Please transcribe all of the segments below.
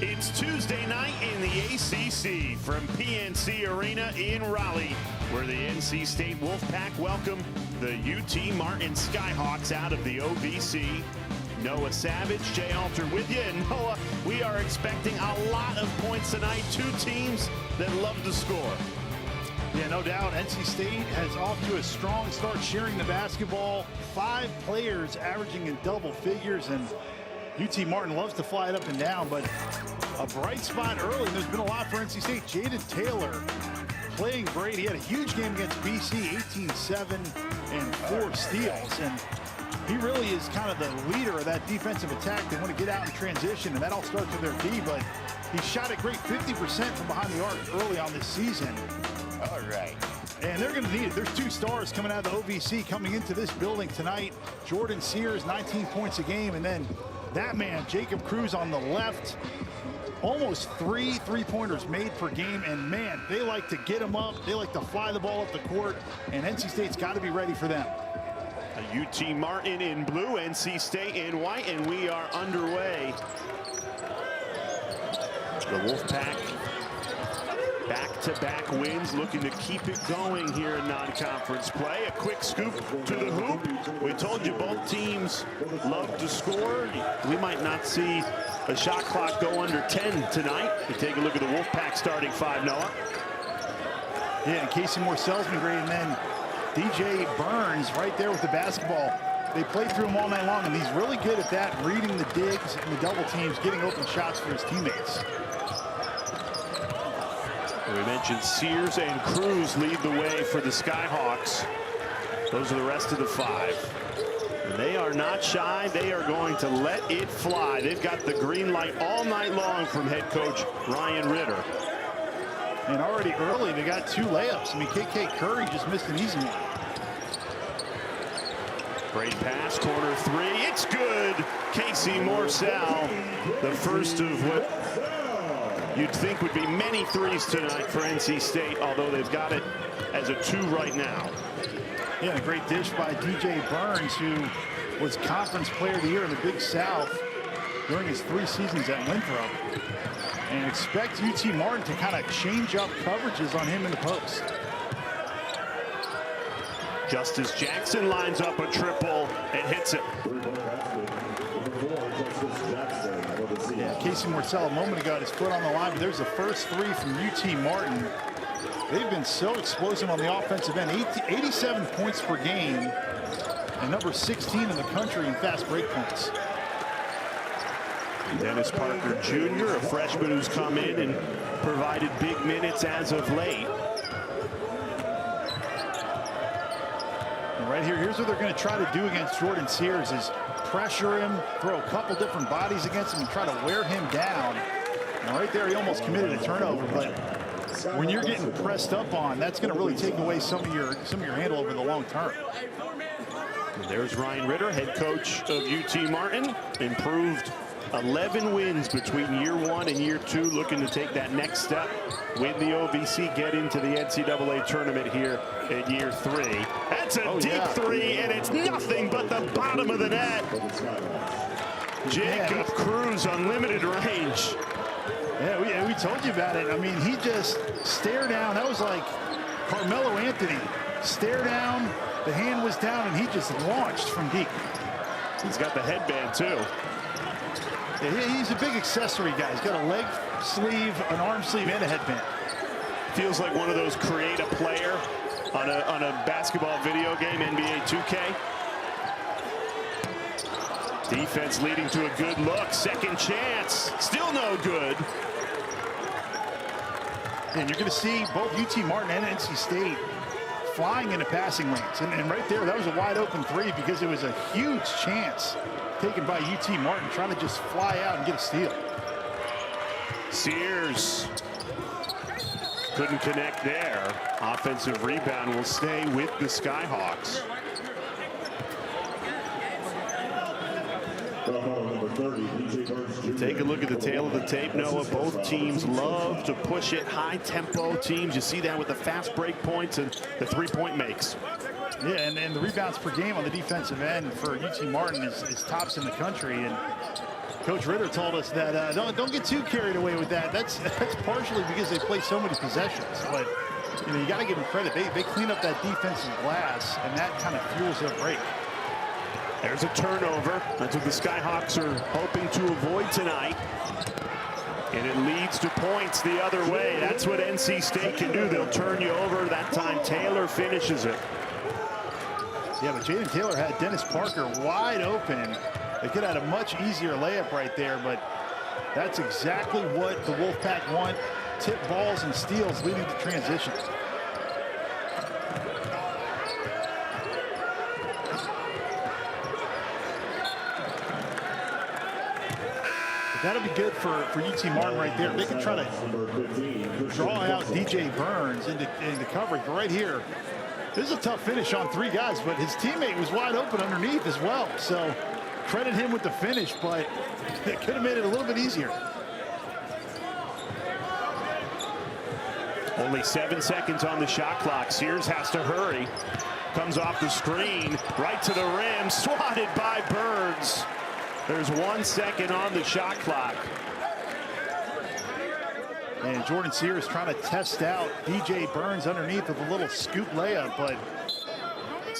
It's Tuesday night in the ACC from PNC Arena in Raleigh, where the NC State Wolfpack welcome the UT Martin Skyhawks out of the OVC. Noah Savage, Jay Alter with you. And Noah, we are expecting a lot of points tonight. Two teams that love to score. Yeah, no doubt. NC State has off to a strong start sharing the basketball. 5 players averaging in double figures, and UT Martin loves to fly it up and down, but a bright spot early. There's been a lot for NC State. Jaden Taylor playing great. He had a huge game against BC, 18-7 and 4 steals. And he really is kind of the leader of that defensive attack. They want to get out in transition, and that all starts with their D, but he shot a great 50% from behind the arc early on this season. All right. And they're going to need it. There's 2 stars coming out of the OVC coming into this building tonight. Jordan Sears, 19 points a game, and then that man, Jacob Cruz on the left. Almost 3 3-pointers made per game, and man, they like to get them up. They like to fly the ball up the court, and NC State's got to be ready for them. UT Martin in blue, NC State in white, and we are underway. The Wolfpack back-to-back wins, looking to keep it going here in non-conference play. A quick scoop to the hoop. We told you both teams love to score. We might not see a shot clock go under 10 tonight. You take a look at the Wolfpack starting 5, Noah. Yeah, and Casey Morcell's been great, and then DJ Burns right there with the basketball. They played through him all night long, and he's really good at that, reading the digs and the double teams, getting open shots for his teammates. We mentioned Sears and Cruz lead the way for the Skyhawks. Those are the rest of the 5. And they are not shy. They are going to let it fly. They've got the green light all night long from head coach Ryan Ritter. And already early, they got 2 layups. I mean, KK Curry just missed an easy one. Great pass, corner 3. It's good. Casey Morcell, the first of what you'd think would be many 3s tonight for NC State, although they've got it as a 2 right now. Yeah, a great dish by DJ Burns, who was Conference Player of the Year in the Big South during his 3 seasons at Winthrop. And expect UT Martin to kind of change up coverages on him in the post. Justice Jackson lines up a triple and hits it. Yeah, Casey Morcell a moment ago had his foot on the line, but there's the first 3 from UT Martin. They've been so explosive on the offensive end. 87 points per game, and number 16 in the country in fast break points. Dennis Parker Jr., a freshman who's come in and provided big minutes as of late. And right here, here's what they're going to try to do against Jordan Sears is pressure him, throw a couple different bodies against him, and try to wear him down. And right there, he almost committed a turnover, but when you're getting pressed up on, that's going to really take away some of your handle over the long term. And there's Ryan Ritter, head coach of UT Martin, improved 11 wins between year 1 and year 2, looking to take that next step, win the OVC, get into the NCAA tournament here in year 3. That's a deep 3, and it's nothing but the bottom of the net. Jacob Cruz, unlimited range. Yeah, we told you about it. I mean, he just stare down. That was like Carmelo Anthony. Stare down, the hand was down, and he just launched from deep. He's got the headband, too. Yeah, he's a big accessory guy. He's got a leg sleeve, an arm sleeve, and a headband. Feels like one of those create a player on a basketball video game, NBA 2K. Defense leading to a good look. Second chance. Still no good. And you're going to see both UT Martin and NC State flying into passing lanes. And right there, that was a wide open 3 because it was a huge chance taken by UT Martin, trying to just fly out and get a steal. Sears couldn't connect there. Offensive rebound will stay with the Skyhawks. Take a look at the tail of the tape, Noah. Both teams love to push it. High-tempo teams. You see that with the fast break points and the 3-point makes. Yeah, and the rebounds per game on the defensive end for UT Martin is tops in the country. And Coach Ritter told us that don't get too carried away with that. That's partially because they play so many possessions, but you got to give them credit. They clean up that defensive glass, and that kind of fuels their break. There's a turnover. That's what the Skyhawks are hoping to avoid tonight. And it leads to points the other way. That's what NC State can do. They'll turn you over. That time Taylor finishes it. Yeah, but Jaden Taylor had Dennis Parker wide open. They could have had a much easier layup right there, but that's exactly what the Wolfpack want. Tip balls and steals leading to transition. That'll be good for UT Martin right there. They can try to draw out DJ Burns into coverage. But right here, this is a tough finish on 3 guys, but his teammate was wide open underneath as well. So credit him with the finish, but it could have made it a little bit easier. Only 7 seconds on the shot clock. Sears has to hurry. Comes off the screen, right to the rim, swatted by Burns. There's 1 second on the shot clock. And Jordan Sears trying to test out DJ Burns underneath with a little scoop layup, but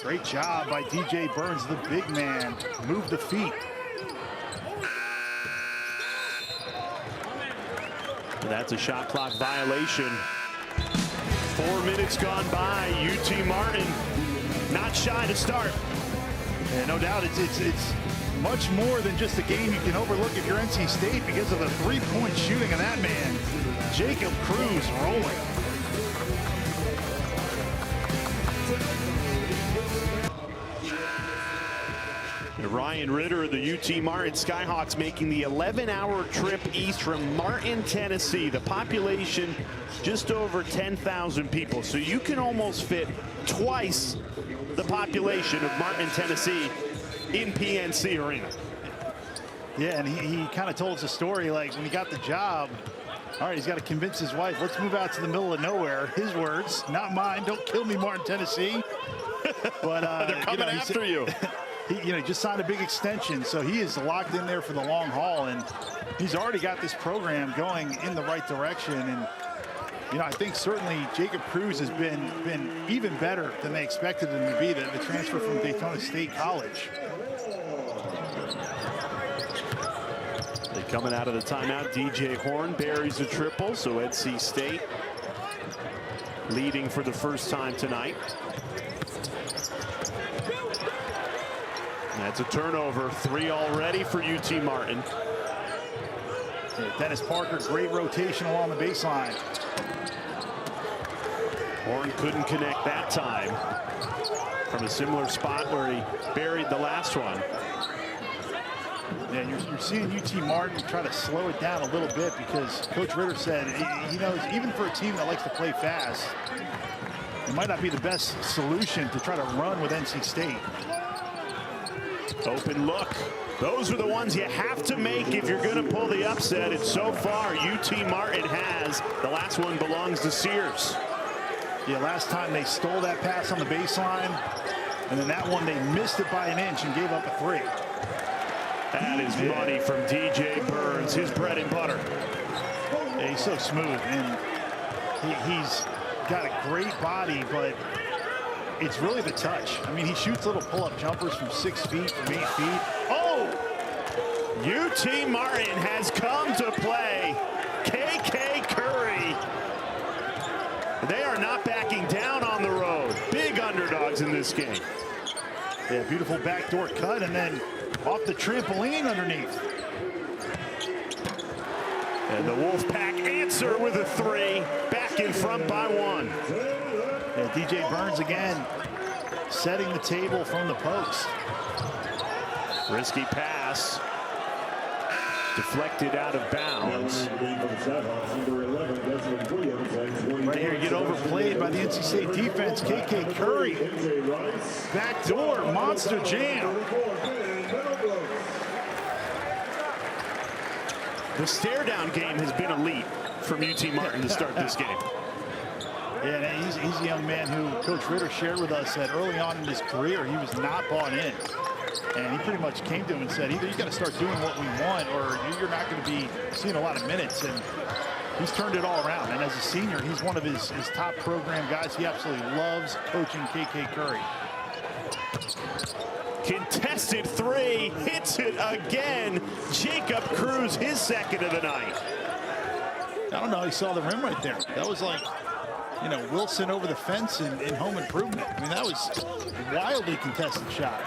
great job by DJ Burns, the big man. Move the feet. And that's a shot clock violation. 4 minutes gone by. UT Martin not shy to start. And no doubt it's much more than just a game you can overlook if you're NC State because of the three-point shooting of that man. Jacob Cruz rolling. Ryan Ritter of the UT Martin Skyhawks making the 11-hour trip east from Martin, Tennessee. The population just over 10,000 people. So you can almost fit twice the population of Martin, Tennessee in PNC Arena. Yeah, and he kind of told us a story like when he got the job, all right, he's got to convince his wife, let's move out to the middle of nowhere. His words, not mine. Don't kill me, Martin, Tennessee. But they're coming after you. He just signed a big extension, so he is locked in there for the long haul, and he's already got this program going in the right direction. And I think certainly Jacob Cruz has been even better than they expected him to be, the transfer from Daytona State College. Coming out of the timeout, DJ Horn buries a triple, so NC State leading for the first time tonight. That's a turnover. 3 already for UT Martin. Dennis Parker, great rotation along the baseline. Horn couldn't connect that time from a similar spot where he buried the last one. Yeah, you're seeing UT Martin try to slow it down a little bit because Coach Ritter said he knows even for a team that likes to play fast, it might not be the best solution to try to run with NC State. Open look. Those are the ones you have to make if you're going to pull the upset. And so far, UT Martin has. The last one belongs to Sears. Yeah, last time they stole that pass on the baseline, and then that one they missed it by an inch and gave up a 3. That is money from DJ Burns, his bread and butter. Yeah, he's so smooth, and he's got a great body, but it's really the touch. I mean, he shoots little pull-up jumpers from 6 feet, from 8 feet. Oh! UT Martin has come to play. KK Curry. They are not backing down on the road. Big underdogs in this game. Yeah, beautiful backdoor cut, and then off the trampoline underneath. And the Wolfpack answer with a 3. Back in front by 1. Yeah, DJ Burns again setting the table from the post. Risky pass. Deflected out of bounds. Right here, get overplayed by the NC State defense. KK Curry. Backdoor monster jam. The stare down game has been elite from UT Martin to start this game. Yeah, he's a young man who Coach Ritter shared with us that early on in his career, he was not bought in. And he pretty much came to him and said, either you got to start doing what we want or you're not going to be seeing a lot of minutes. And he's turned it all around. And as a senior, he's one of his top program guys. He absolutely loves coaching KK Curry. Contested three, hits it again. Jacob Cruz, his second of the night. I don't know, he saw the rim right there. That was like, you know, Wilson over the fence in home improvement. I mean, that was a wildly contested shot.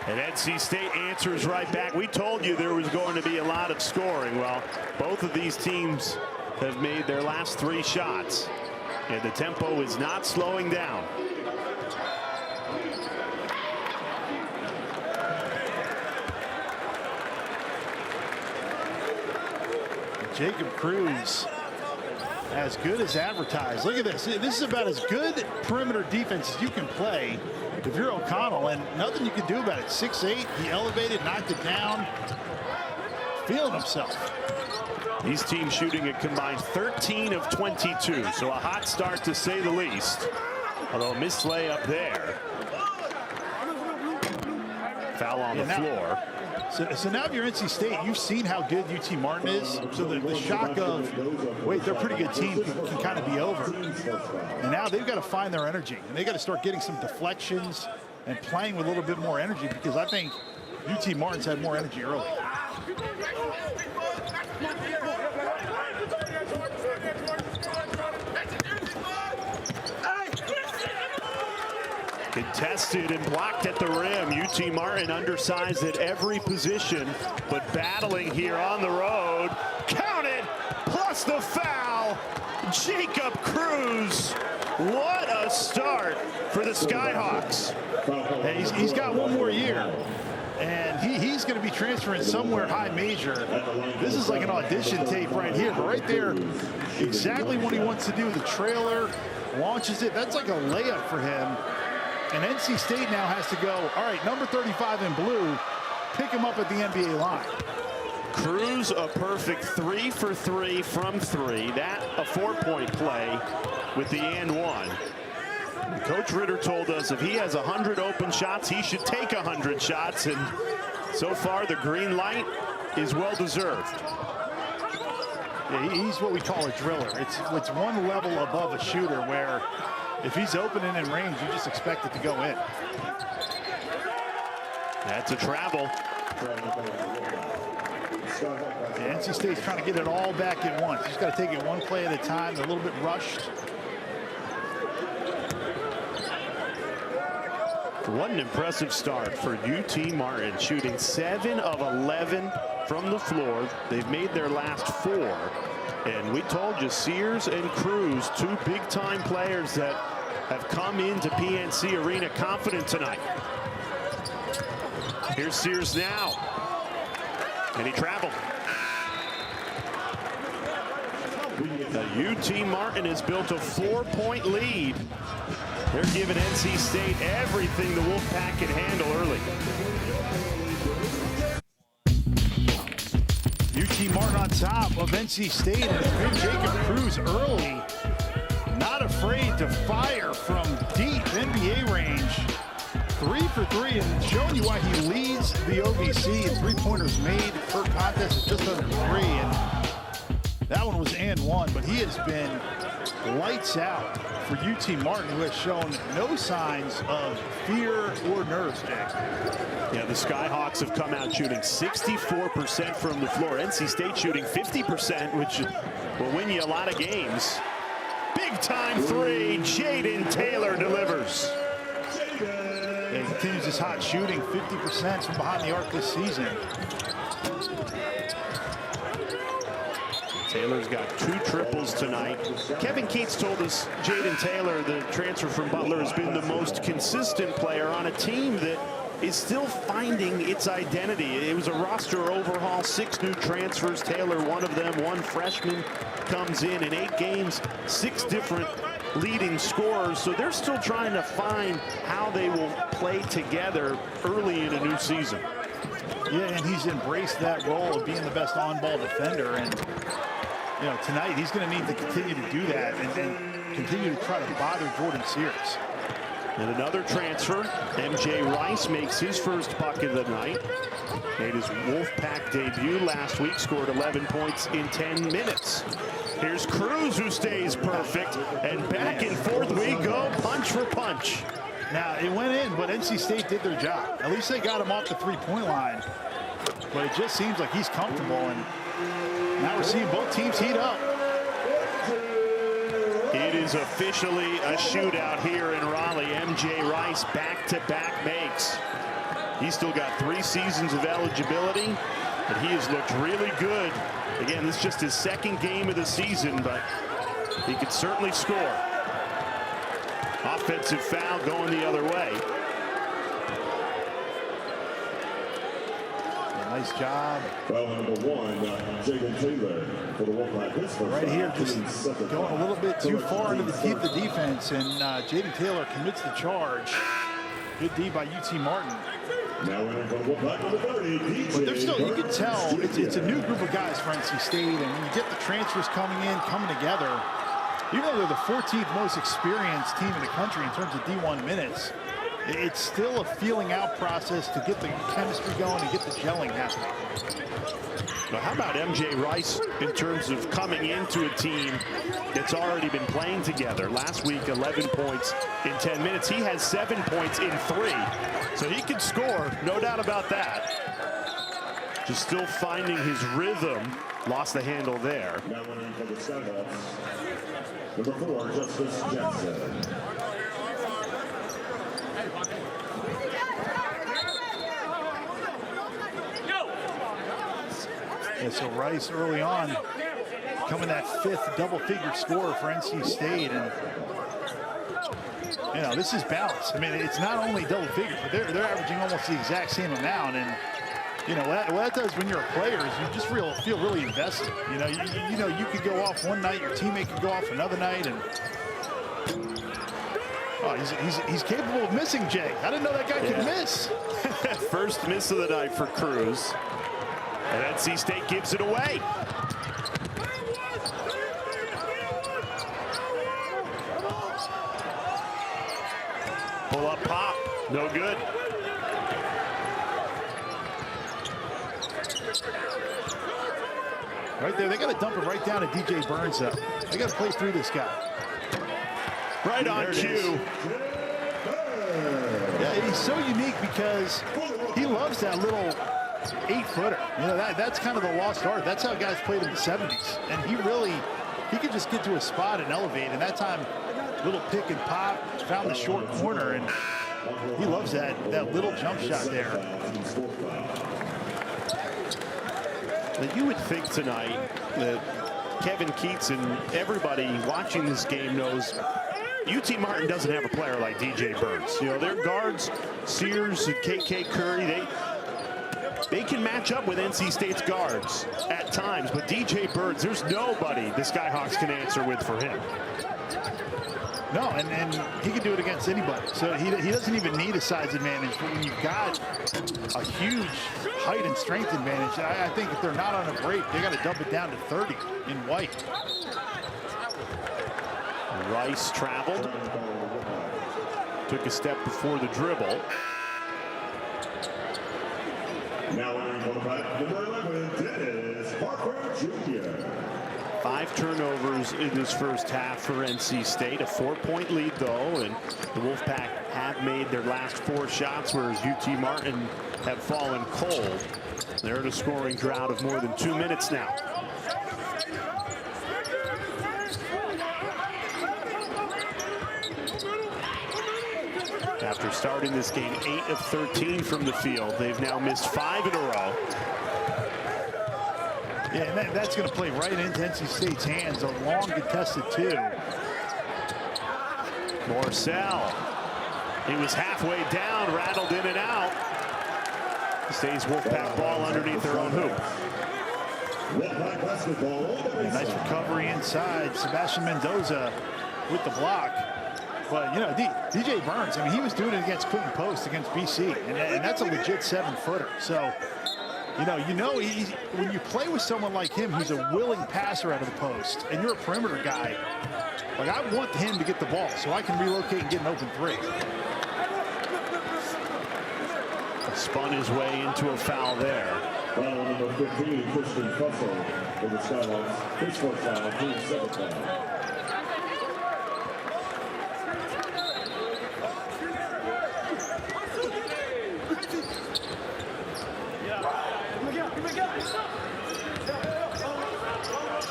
And NC State answers right back. We told you there was going to be a lot of scoring. Well, both of these teams have made their last 3 shots, and the tempo is not slowing down. Jacob Cruz, as good as advertised. Look at this. This is about as good perimeter defense as you can play if you're O'Connell, and nothing you can do about it. 6'8", he elevated, knocked it down, feeling himself. These teams shooting a combined 13 of 22, so a hot start to say the least. Although a missed layup there. Foul on the floor. So now if you're NC State, you've seen how good UT Martin is. So the shock of, wait, they're a pretty good team can kind of be over. And now they've got to find their energy. And they got to start getting some deflections and playing with a little bit more energy, because I think UT Martin's had more energy early. Contested and blocked at the rim. UT Martin undersized at every position, but battling here on the road. Counted, plus the foul. Jacob Cruz. What a start for the Skyhawks. Hey, he's got one more year, and he's going to be transferring somewhere high major. This is like an audition tape right here, but right there, exactly what he wants to do. The trailer, launches it. That's like a layup for him. And NC State now has to go, all right, number 35 in blue, pick him up at the NBA line. Cruz, a perfect 3 for 3 from 3. That a 4-point play with the and one. Coach Ritter told us if he has 100 open shots, he should take 100 shots. And so far, the green light is well deserved. Yeah, he's what we call a driller. It's one level above a shooter, where if he's open and in range, you just expect it to go in. That's a travel. Yeah, NC State's trying to get it all back at once. Just got to take it one play at a time. They're a little bit rushed. What an impressive start for UT Martin, shooting 7 of 11 from the floor. They've made their last 4. And we told you, Sears and Cruz, 2 big-time players that have come into PNC Arena confident tonight. Here's Sears now. And he traveled. The UT Martin has built a 4-point lead. They're giving NC State everything the Wolfpack can handle early. UT Martin on top of NC State, and it's been Jacob Cruz early. Not afraid to fire from deep NBA range. 3 for 3, and showing you why he leads the OVC in 3-pointers made per contest at just under 3. And that one was and one, but he has been lights out for UT Martin, who has shown no signs of fear or nerves, Jake. Yeah, the Skyhawks have come out shooting 64% from the floor. NC State shooting 50%, which will win you a lot of games. Big time 3, Jaden Taylor delivers. Yeah, he continues his hot shooting, 50% from behind the arc this season. Taylor's got 2 triples tonight. Kevin Keats told us Jaden Taylor, the transfer from Butler, has been the most consistent player on a team that is still finding its identity. It was a roster overhaul, 6 new transfers. Taylor, one of them, 1 freshman comes in 8 games, 6 different leading scorers. So they're still trying to find how they will play together early in a new season. Yeah, and he's embraced that role of being the best on-ball defender. And you know, tonight he's going to need to continue to do that and then continue to try to bother Jordan Sears. And another transfer. MJ Rice makes his first bucket of the night. Made his Wolfpack debut last week, scored 11 points in 10 minutes. Here's Cruz, who stays perfect, and back and forth we go, punch for punch. Now, it went in, but NC State did their job. At least they got him off the three-point line. But it just seems like he's comfortable, and now we're seeing both teams heat up. It is officially a shootout here in Raleigh. MJ Rice back-to-back makes. He's still got 3 seasons of eligibility, but he has looked really good. Again, this is just his second game of the season, but he could certainly score. Offensive foul going the other way. Nice job. Well, number 1, Jaden Taylor for the Wolfpack. Right here, just going a little bit too far into the defense, and Jaden Taylor commits the charge. Good D by UT Martin. Now in for Wolfpack number 30, DJ. But they're still, you can tell, it's a new group of guys for NC State, and when you get the transfers coming together, even though they're the 14th most experienced team in the country in terms of D1 minutes, it's still a feeling out process to get the chemistry going and get the gelling happening. Now, how about MJ Rice in terms of coming into a team that's already been playing together? Last week, 11 points in 10 minutes. He has 7 points in 3. So he can score, no doubt about that. Just still finding his rhythm. Lost the handle there. Now winning for the Skyhawks, number 4, Justice Jackson. Yeah, so Rice early on becoming that 5th double-figure scorer for NC State, and you know, this is balance. I mean, it's not only double figures, but they're averaging almost the exact same amount. And you know what that does when you're a player is you just feel really invested. You know, you could go off one night, your teammate could go off another night, and oh, he's capable of missing, Jay. I didn't know that guy could miss. First miss of the night for Cruz. And NC State gives it away. Pull up pop, no good. Right there, they got to dump it right down to DJ Burns up. They got to play through this guy. Right on cue. Yeah, he's so unique because he loves that little 8-footer. You know, that's kind of the lost art. That's how guys played in the 70s. And he could just get to a spot and elevate. And that time, little pick and pop, found the short corner, and he loves that little jump shot there. But you would think tonight that Kevin Keats and everybody watching this game knows UT Martin doesn't have a player like DJ Burns. You know, their guards, Sears and KK Curry, they can match up with NC State's guards at times, but DJ Burns, there's nobody the Skyhawks can answer with for him. No, and he can do it against anybody. So he doesn't even need a size advantage. But when you've got a huge height and strength advantage, I think if they're not on a break, they got to dump it down to 30 in white. Rice traveled, took a step before the dribble. Now entering Wolfpack, number 11, Dennis Parker Jr. 5 turnovers in this first half for NC State. A 4-point lead, though, and the Wolfpack have made their last 4 shots, whereas UT Martin have fallen cold. They're in a scoring drought of more than 2 minutes now. After starting this game 8 of 13 from the field, they've now missed 5 in a row. Yeah, and that's going to play right into NC State's hands. A long contested 2. Morcell. He was halfway down, rattled in and out. Stays Wolfpack ball underneath their own hoop. Wolfpack basketball. Nice recovery inside. Sebastian Mendoza with the block. But, you know, DJ Burns, I mean, he was doing it against Clinton Post against BC, and that's a legit 7-footer. So, you know, when you play with someone like him, who's a willing passer out of the post, and you're a perimeter guy, like, I want him to get the ball so I can relocate and get an open 3. Spun his way into a foul there. Foul number 15, Christian Fussell for the Skyhawks. His first foul, team second foul.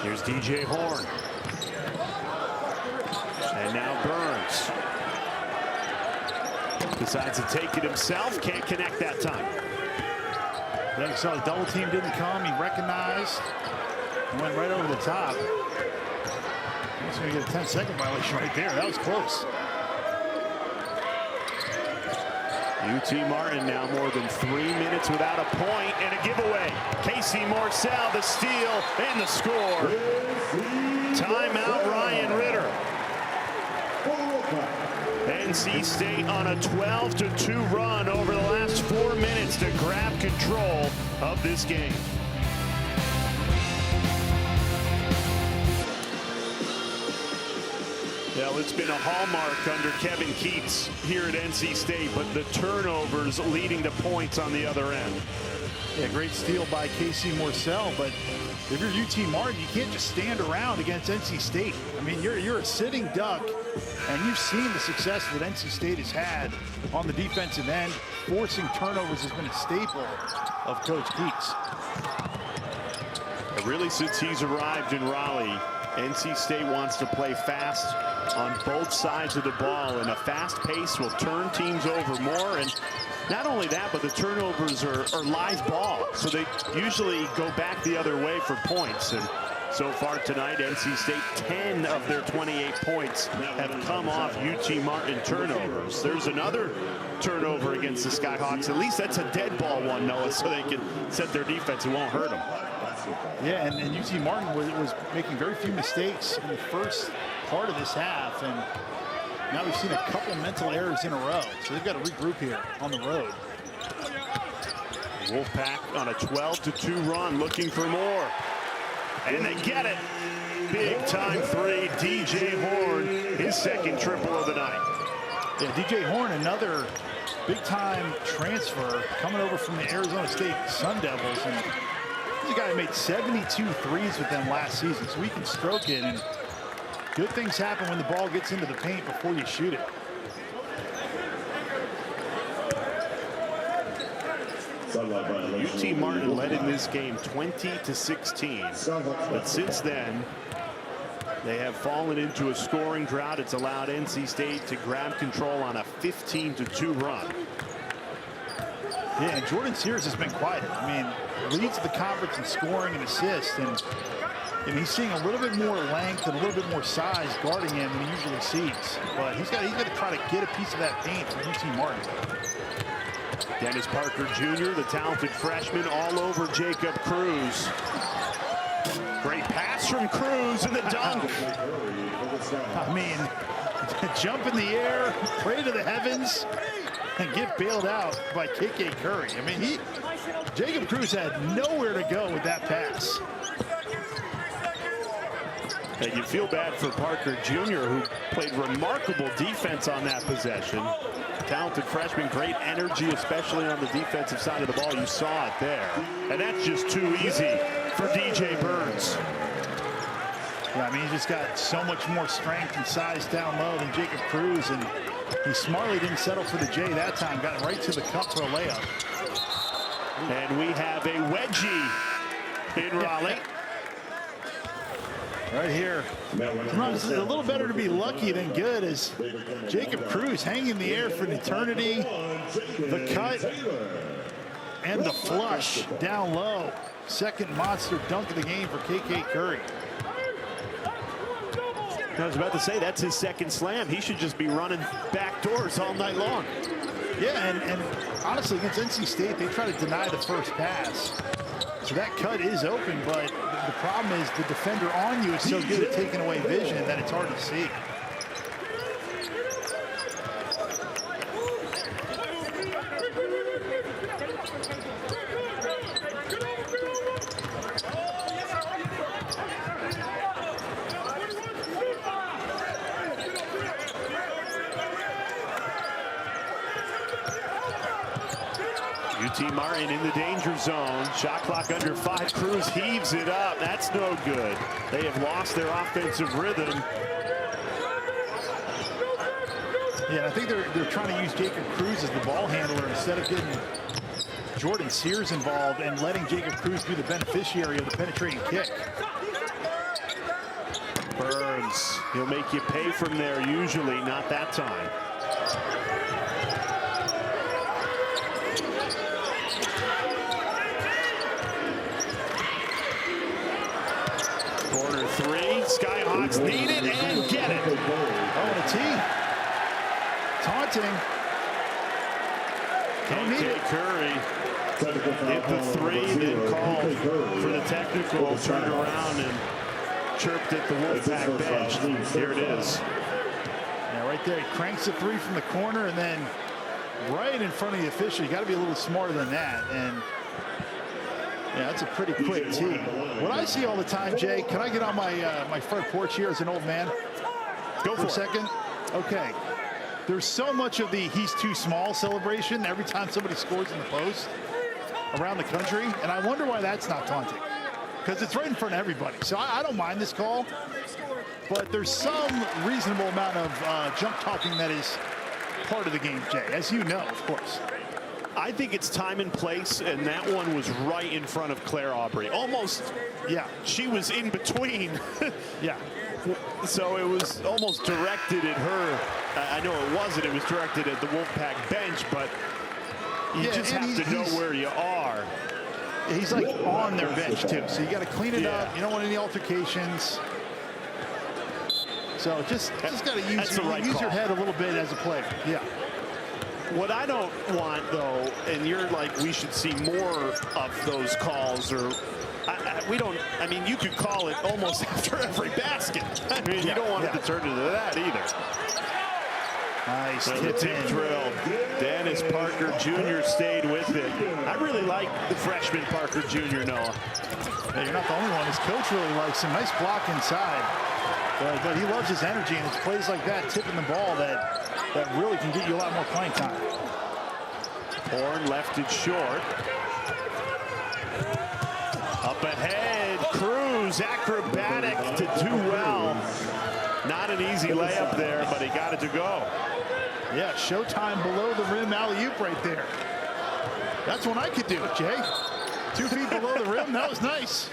Here's DJ Horn. And now Burns. Decides to take it himself. Can't connect that time. Yeah, you saw the double team didn't come. He recognized and went right over the top. He's going to get a 10-second violation right there. That was close. UT Martin now more than 3 minutes without a point and a giveaway. Casey Morsell, the steal and the score. Timeout, Ryan Ritter. NC State on a 12-2 run over the last 4 minutes to grab control of this game. Well, it's been a hallmark under Kevin Keats here at NC State, but the turnovers leading to points on the other end. Yeah, great steal by Casey Morsell, but if you're UT Martin, you can't just stand around against NC State. I mean, you're a sitting duck, and you've seen the success that NC State has had on the defensive end. Forcing turnovers has been a staple of Coach Keats. Really, since he's arrived in Raleigh, NC State wants to play fast on both sides of the ball, and a fast pace will turn teams over more. And not only that, but the turnovers are live ball, so they usually go back the other way for points. And so far tonight, NC State, 10 of their 28 points have come off UT Martin turnovers. There's another turnover against the Skyhawks. At least that's a dead ball one, Noah, so they can set their defense. It won't hurt them. Yeah, and UT Martin was making very few mistakes in the first part of this half, and now we've seen a couple mental errors in a row, so they've got to regroup here on the road. Wolfpack on a 12-2 run, looking for more, and they get it. Big time three, DJ Horn, his second triple of the night. Yeah, DJ Horn, another big time transfer coming over from the Arizona State Sun Devils, and he's a guy who made 72 threes with them last season, so he can stroke it, and good things happen when the ball gets into the paint before you shoot it. UT Martin led in this game 20-16, but since then they have fallen into a scoring drought. It's allowed NC State to grab control on a 15-2 run. Yeah, and Jordan Sears has been quiet. I mean, leads the conference in scoring and assists, and he's seeing a little bit more length and a little bit more size guarding him than he usually sees. But he's got to try to get a piece of that paint from UT Martin. Dennis Parker Jr., the talented freshman, all over Jacob Cruz. Great pass from Cruz and the dunk. I mean, jump in the air, pray to the heavens, and get bailed out by KK Curry. I mean, Jacob Cruz had nowhere to go with that pass. And you feel bad for Parker Jr., who played remarkable defense on that possession. Talented freshman, great energy, especially on the defensive side of the ball. You saw it there. And that's just too easy for DJ Burns. Yeah, I mean, he's just got so much more strength and size down low than Jacob Cruz, and he smartly didn't settle for the J that time. Got right to the cup for a layup. And we have a wedgie in Raleigh. Right here. It's a little better to be lucky than good, as Jacob Cruz hanging in the air for an eternity. The cut and the flush down low. Second monster dunk of the game for KK Curry. I was about to say, that's his second slam. He should just be running back doors all night long. Yeah, and honestly, against NC State, they try to deny the first pass. So that cut is open, but the problem is the defender on you is so good at taking away vision that it's hard to see. Martin in the danger zone. Shot clock under 5. Cruz heaves it up. That's no good. They have lost their offensive rhythm. Yeah, I think they're trying to use Jacob Cruz as the ball handler instead of getting Jordan Sears involved and letting Jacob Cruz be the beneficiary of the penetrating kick. Burns, he'll make you pay from there usually, not that time. Corner 3, Skyhawks need it and get it. Oh, and a tee. Taunting. Don't need it. Curry hit the 3, then called for the technical, turned around and chirped at the Wolfpack bench. Here it is. Yeah, right there. He cranks the 3 from the corner and then right in front of the official. You got to be a little smarter than that. And yeah, that's a pretty quick tee. What I see all the time, Jay, can I get on my my front porch here as an old man? Go for a second. Okay. There's so much of the he's too small celebration every time somebody scores in the post around the country. And I wonder why that's not taunting. Because it's right in front of everybody. So I don't mind this call. But there's some reasonable amount of junk talking that is part of the game, Jay, as you know, of course. I think it's time and place, and that one was right in front of Claire Aubrey. Almost, yeah. She was in between. Yeah. So it was almost directed at her. I know it wasn't. It was directed at the Wolfpack bench, but you just have to know where you are. He's like on their bench, too. So you got to clean it up. You don't want any altercations. So just got to use your head a little bit as a player. Yeah. What I don't want, though, and you're like, we should see more of those calls, or we don't. I mean, you could call it almost after every basket. I mean, you don't want it to turn into that either. Nice tip drill. Dennis Parker Jr. stayed with it. I really like the freshman Parker Jr. Noah. Yeah, you're not the only one. His coach really likes him. Nice block inside. But he loves his energy, and it's plays like that, tipping the ball, that really can get you a lot more playing time. Horn left it short. Up ahead, Cruz, acrobatic to do well. Not an easy layup there, but he got it to go. Yeah, showtime below the rim alley-oop right there. That's when I could do it, Jay. 2 feet below the rim, that was nice.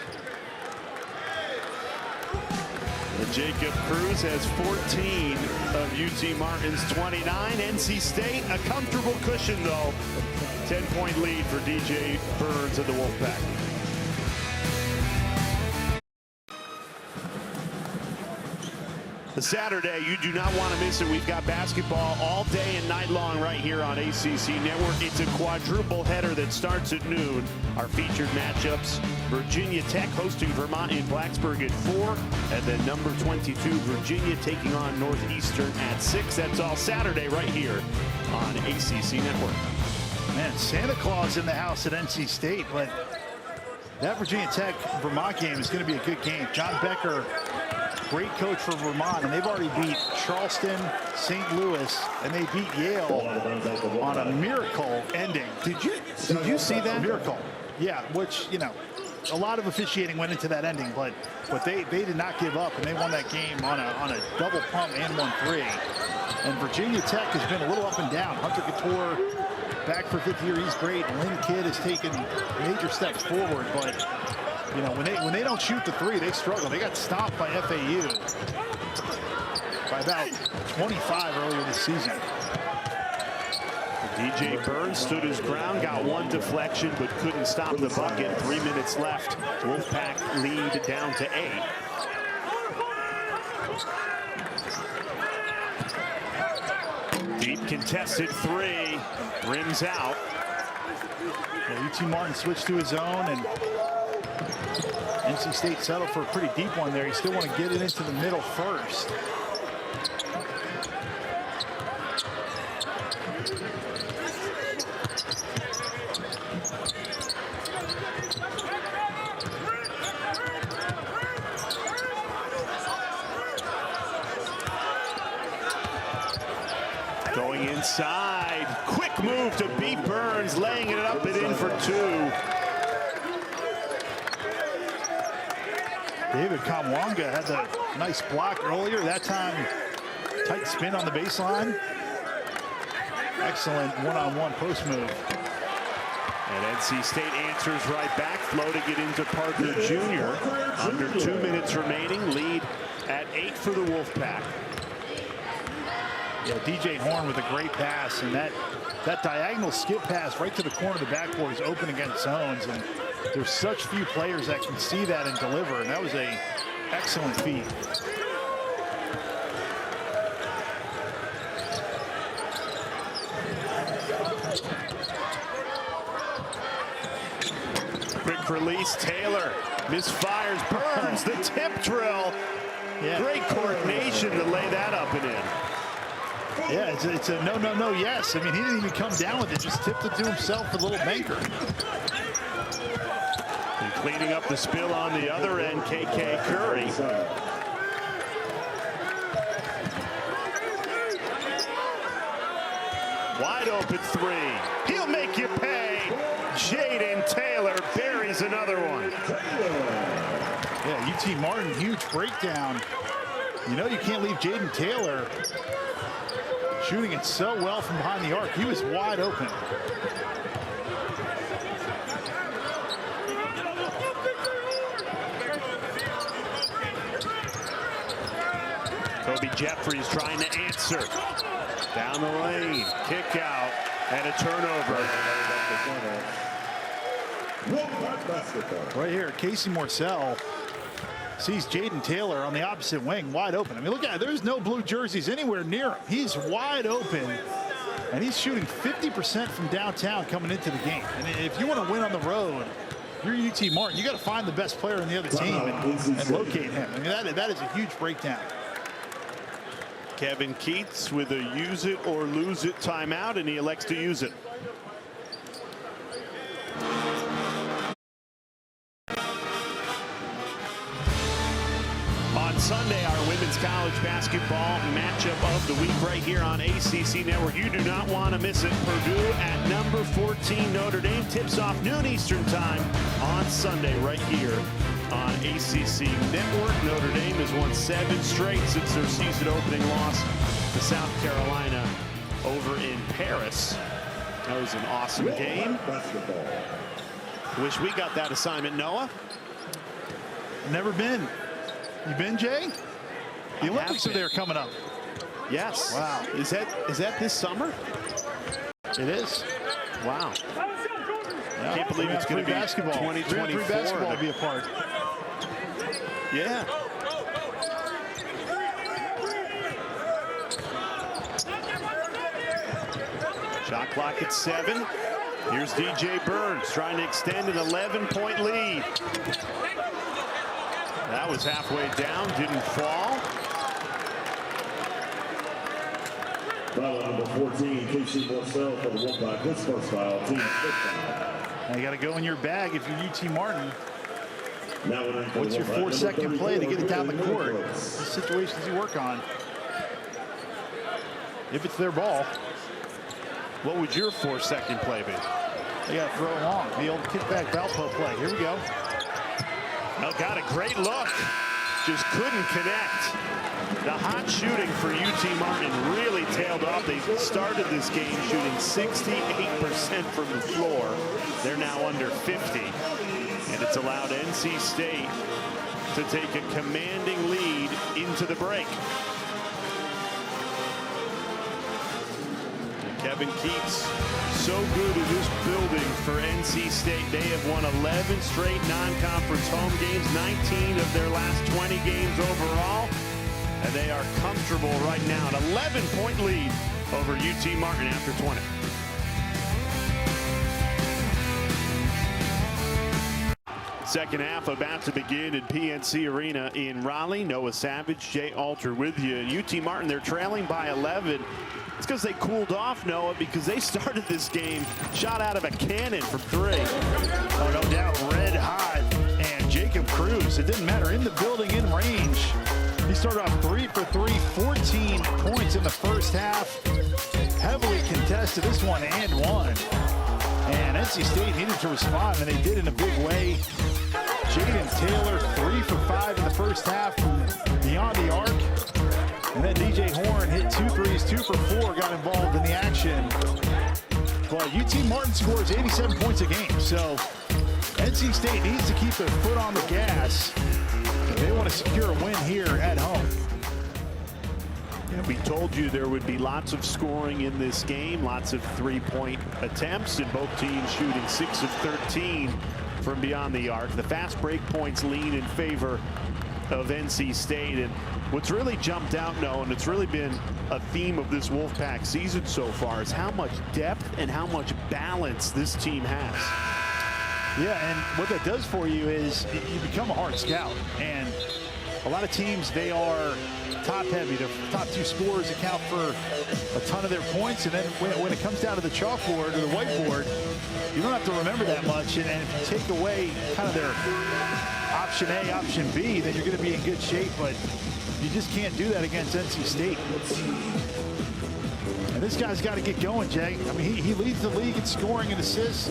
And Jacob Cruz has 14 of UT Martin's 29. NC State, a comfortable cushion, though. 10-point lead for DJ Burns of the Wolfpack. The Saturday, you do not want to miss it. We've got basketball all day and night long right here on ACC Network. It's a quadruple header that starts at noon. Our featured matchups, Virginia Tech hosting Vermont in Blacksburg at 4, and then number 22, Virginia taking on Northeastern at 6. That's all Saturday right here on ACC Network. Man, Santa Claus in the house at NC State, but that Virginia Tech Vermont game is going to be a good game. John Becker, great coach for Vermont, and they've already beat Charleston, St. Louis, and they beat Yale on a miracle ending. Did you see that? Miracle. Yeah, which, you know, a lot of officiating went into that ending, but they did not give up, and they won that game on a double pump and 1-3. And Virginia Tech has been a little up and down. Hunter Couture back for 5th year, he's great. Lynn Kidd has taken major steps forward, but you know, when they don't shoot the 3, they struggle. They got stopped by FAU by about 25 earlier this season. DJ Burns stood his ground, got one deflection, but couldn't stop the bucket. 3 minutes left. Wolfpack lead down to 8. Deep contested 3, rims out. Well, UT Martin switched to his own, and NC State settled for a pretty deep one there. You still want to get it into the middle first. Going inside, quick move to beat Burns, laying it up and in for 2. David Kamwanga had the nice block earlier. That time, tight spin on the baseline. Excellent one-on-one post move. And NC State answers right back, floating it into Parker Jr. Under 2 minutes remaining, lead at 8 for the Wolfpack. Yeah, DJ Horn with a great pass, and that diagonal skip pass right to the corner of the backboard is open against zones, and there's such few players that can see that and deliver, and that was a excellent feat. Quick release, Taylor misfires, Burns, the tip drill. Yeah. Great coordination to lay that up and in. Yeah, it's a no, no, no, yes. I mean, he didn't even come down with it, just tipped it to himself with a little banker. And cleaning up the spill on the other end, KK Curry. Wide open 3. He'll make you pay. Jaden Taylor buries another one. Yeah, UT Martin, huge breakdown. You know you can't leave Jaden Taylor shooting it so well from behind the arc. He was wide open. Kobe Jeffries trying to answer. Down the lane, kick out, and a turnover. Right here, Casey Morsell sees Jaden Taylor on the opposite wing, wide open. I mean, look at it. There's no blue jerseys anywhere near him. He's wide open, and he's shooting 50% from downtown coming into the game. And if you want to win on the road, you're UT Martin, you got to find the best player in the other team and locate him. I mean, that is a huge breakdown. Kevin Keats with a use it or lose it timeout, and he elects to use it. On Sunday, our women's college basketball matchup of the week right here on ACC Network. You do not want to miss it. Purdue at number 14 Notre Dame tips off noon Eastern time on Sunday right here on ACC Network. Notre Dame has won 7 straight since their season opening loss to South Carolina over in Paris. That was an awesome game. Wish we got that assignment, Noah. Never been. You been, Jay? The Olympics are there coming up. Yes. Wow. Is that this summer? It is. Wow. Yeah. Can't believe it's going to be basketball. 2024. Basketball will be a part. Yeah. Shot clock at 7. Here's DJ Burns trying to extend an 11-point lead. That was halfway down, didn't fall. Foul number 14, Casey Morsell for the Wolfpack. His first foul, team fifth foul. Now you got to go in your bag if you're UT Martin. Now What's your 4-second play to get it down the court? The situations you work on. If it's their ball. What would your 4-second play be? They got to throw it long. The old kickback Valpo play. Here we go. Oh, got a great look. Just couldn't connect. The hot shooting for UT Martin really tailed off. They started this game shooting 68% from the floor. They're now under 50. And it's allowed NC State to take a commanding lead into the break. Kevin Keats, so good in this building for NC State. They have won 11 straight non-conference home games, 19 of their last 20 games overall. And they are comfortable right now. An 11-point lead over UT Martin after 20. Second half about to begin at PNC Arena in Raleigh. Noah Savage, Jay Alter with you. UT Martin, they're trailing by 11. It's because they cooled off, Noah, because they started this game shot out of a cannon from 3. Oh, no doubt, red hot. And Jacob Cruz, it didn't matter, in the building, in range. He started off 3 for 3, 14 points in the first half. heavily contested this one and won. And NC State needed to respond, and they did in a big way. Jaden Taylor, 3 for 5 in the first half from beyond the arc. And then DJ Horn hit 2 threes, 2 for 4, got involved in the action. But UT Martin scores 87 points a game. So NC State needs to keep their foot on the gas if they want to secure a win here at home. Yeah, we told you there would be lots of scoring in this game, lots of three-point attempts, and both teams shooting 6 of 13 from beyond the arc. The fast break points lean in favor of NC State. And what's really jumped out, Noah, and it's really been a theme of this Wolfpack season so far, is how much depth and how much balance this team has. Yeah, and what that does for you is you become a hard scout. And a lot of teams, they are top heavy. The top 2 scorers account for a ton of their points. And then when it comes down to the chalkboard or the whiteboard, you don't have to remember that much. And if you take away kind of their option A, option B, then you're going to be in good shape. But you just can't do that against NC State. And this guy's got to get going, Jay. I mean, he leads the league in scoring and assists,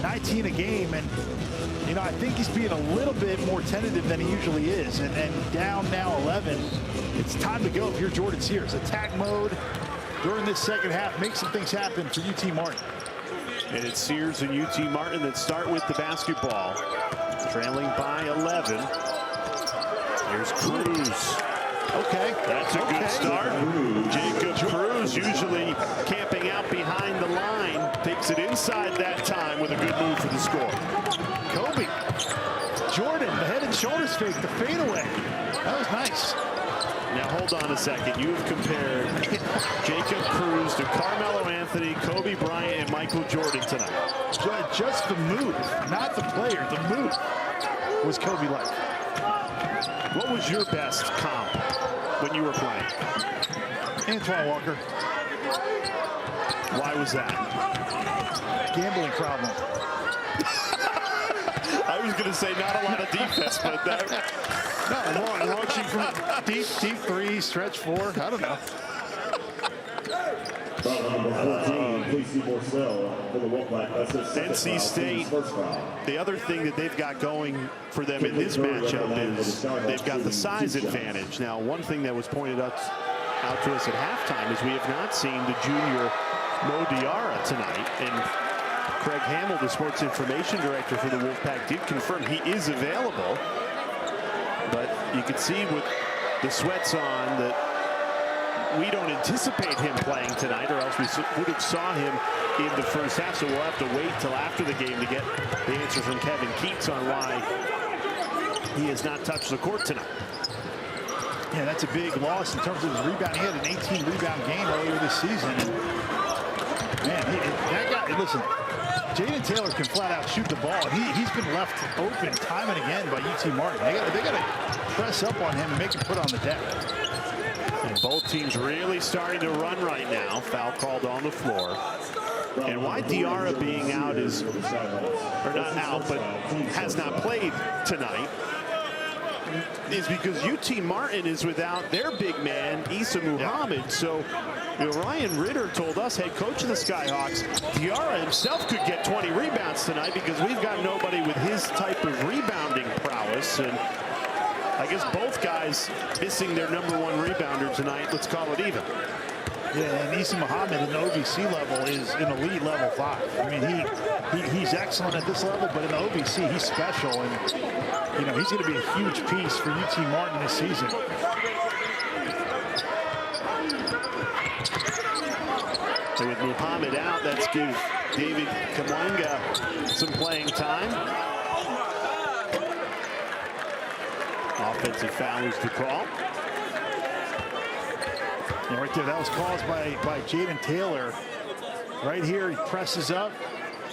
19 a game. And, you know, I think he's being a little bit more tentative than he usually is. And down now 11, it's time to go if you're Jordan Sears. Attack mode during this second half. Make some things happen for UT Martin. And it's Sears and UT Martin that start with the basketball. Trailing by 11. Here's Cruz. Okay. That's a good start. Jacob Cruz, usually camping out behind the line, takes it inside that time with a good move for the score. Kobe. Jordan, the head and shoulders fake, the fadeaway. That was nice. Now hold on a second. You have compared Jacob Cruz to Carmelo Anthony, Kobe Bryant, and Michael Jordan tonight. Just the move, not the player. The move was Kobe-like. What was your best comp when you were playing? Antoine Walker. Why was that? Gambling problem. I was going to say not a lot of defense, but that... No, launching from deep three, stretch 4. I don't know. NC State, the other thing that they've got going for them in this matchup is they've got the size advantage. Now, one thing that was pointed out to us at halftime is we have not seen the junior Mo Diarra tonight. And Craig Hamill, the sports information director for the Wolfpack, did confirm he is available. But you can see with the sweats on that we don't anticipate him playing tonight, or else we would have saw him in the first half. So we'll have to wait till after the game to get the answer from Kevin Keats on why he has not touched the court tonight. Yeah, that's a big loss in terms of his rebound. He had an 18 rebound game earlier this season. And man, that guy, listen, Jaden Taylor can flat out shoot the ball. He's been left open time and again by UT Martin. They got to press up on him and make him put on the deck. And both teams really starting to run right now. Foul called on the floor. And why Diarra being out is, or not out, but has not played tonight, is because UT Martin is without their big man, Issa Muhammad. So, you know, Ryan Ritter told us, head coach of the Skyhawks, Diarra himself could get 20 rebounds tonight because we've got nobody with his type of rebounding prowess. And I guess both guys missing their #1 rebounder tonight. Let's call it even. Yeah, and Issa Muhammad at the OVC level is an elite level 5. I mean, he's excellent at this level, but in the OVC, he's special. And, you know, he's going to be a huge piece for UT Martin this season. So with Muhammad out, that's give David Kamwenga some playing time. Offensive foul is to call. Yeah, right there, that was caused by Jaden Taylor. Right here, he presses up,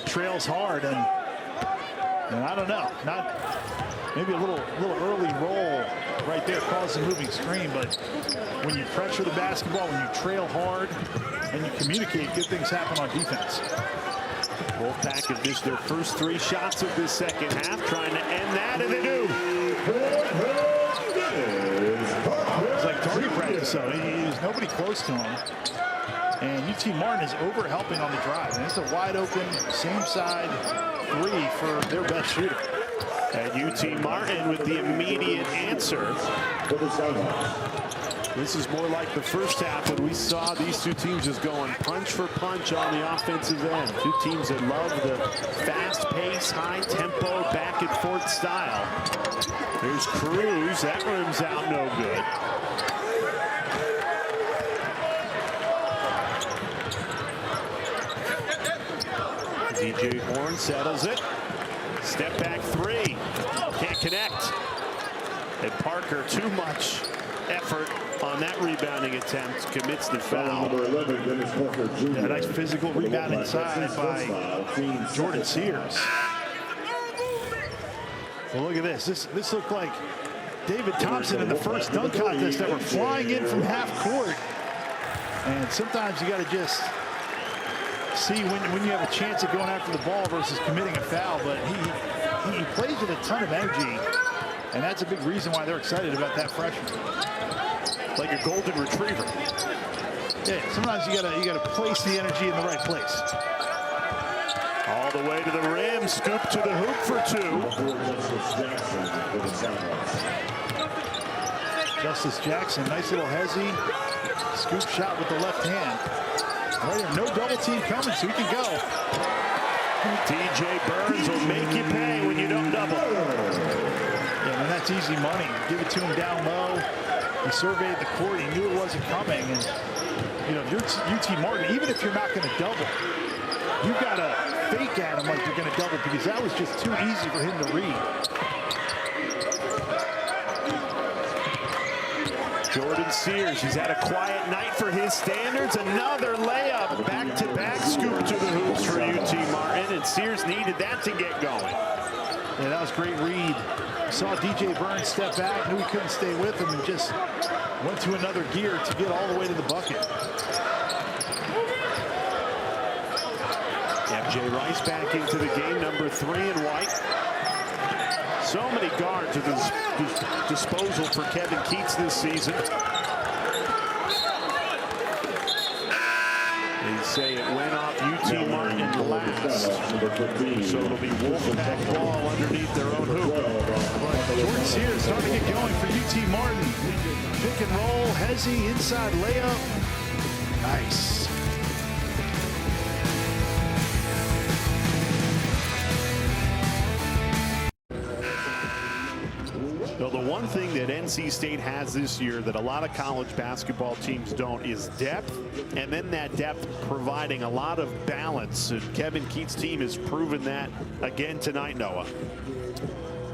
trails hard, and I don't know, maybe a little early roll right there caused a moving screen. But when you pressure the basketball, when you trail hard, and you communicate, good things happen on defense. Wolfpack have missed their first 3 shots of this second half, trying to end that, and they do. It's like target practice, though. There's nobody close to him. And UT Martin is over-helping on the drive. And it's a wide-open, same-side three for their best shooter. And UT Martin with the immediate answer. This is more like the first half when we saw these two teams just going punch for punch on the offensive end. Two teams that love the fast pace, high tempo, back and forth style. There's Cruz. That rim's out no good. DJ Horn settles it. Step back three. Can't connect. And Parker, too much effort on that rebounding attempt, commits the foul. Yeah, nice physical rebound inside by Jordan Sears. Well, look at this. This looked like David Thompson in the first dunk contest that were flying in from half court. And sometimes you got to just see when you have a chance of going after the ball versus committing a foul. But he plays with a ton of energy, and that's a big reason why they're excited about that freshman. Like a golden retriever. Yeah, sometimes you gotta place the energy in the right place. All the way to the rim, scoop to the hoop for two. Justice Jackson, nice little hezzy. Scoop shot with the left hand. Right here, no double team coming, so he can go. DJ Burns will make you pay when you don't double. Yeah, and that's easy money. Give it to him down low. He surveyed the court. He knew it wasn't coming. And, you know, if you're UT Martin, even if you're not going to double, you've got to fake at him like you're going to double because that was just too easy for him to read. Jordan Sears, he's had a quiet night for his standards. Another layup, back-to-back scoop to the hoops for UT Martin, and Sears needed that to get going. Yeah, that was a great read. Saw DJ Burns step back, knew he couldn't stay with him, and just went to another gear to get all the way to the bucket. MJ Rice back into the game, number 3 in white. So many guards at his disposal for Kevin Keats this season. They say it went off UT Martin last. So it'll be Wolfpack ball underneath their own hoop. But Jordan Sears starting to get going for UT Martin. Pick and roll, hezzy, inside layup. Nice. So the one thing that NC State has this year that a lot of college basketball teams don't is depth, and then that depth providing a lot of balance. And Kevin Keats' team has proven that again tonight, Noah.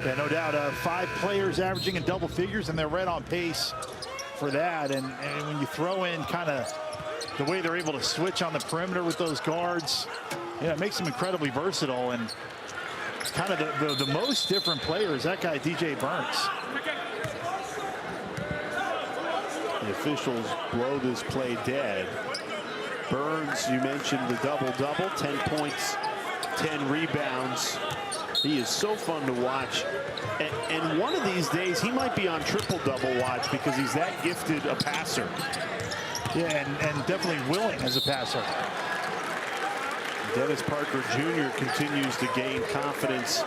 Yeah, no doubt. 5 players averaging in double figures, and they're right on pace for that. And when you throw in kind of the way they're able to switch on the perimeter with those guards, yeah, it makes them incredibly versatile. And kind of the most different player is that guy, DJ Burns. The officials blow this play dead. Burns, you mentioned the double-double, 10 points, 10 rebounds. He is so fun to watch. And one of these days, he might be on triple-double watch because he's that gifted a passer. Yeah, and definitely willing as a passer. Dennis Parker Jr. continues to gain confidence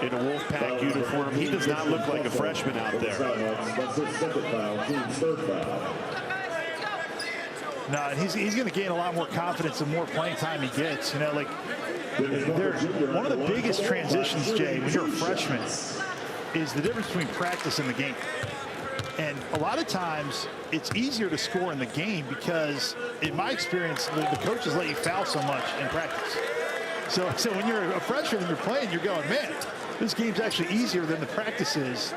in a Wolfpack uniform. He does not look like a freshman out there. No, and he's going to gain a lot more confidence the more playing time he gets. You know, like, one of the biggest transitions, Jay, when you're a freshman, is the difference between practice and the game. And a lot of times, it's easier to score in the game because, in my experience, the coaches let you foul so much in practice. So when you're a freshman and you're playing, you're going, man, this game's actually easier than the practice is.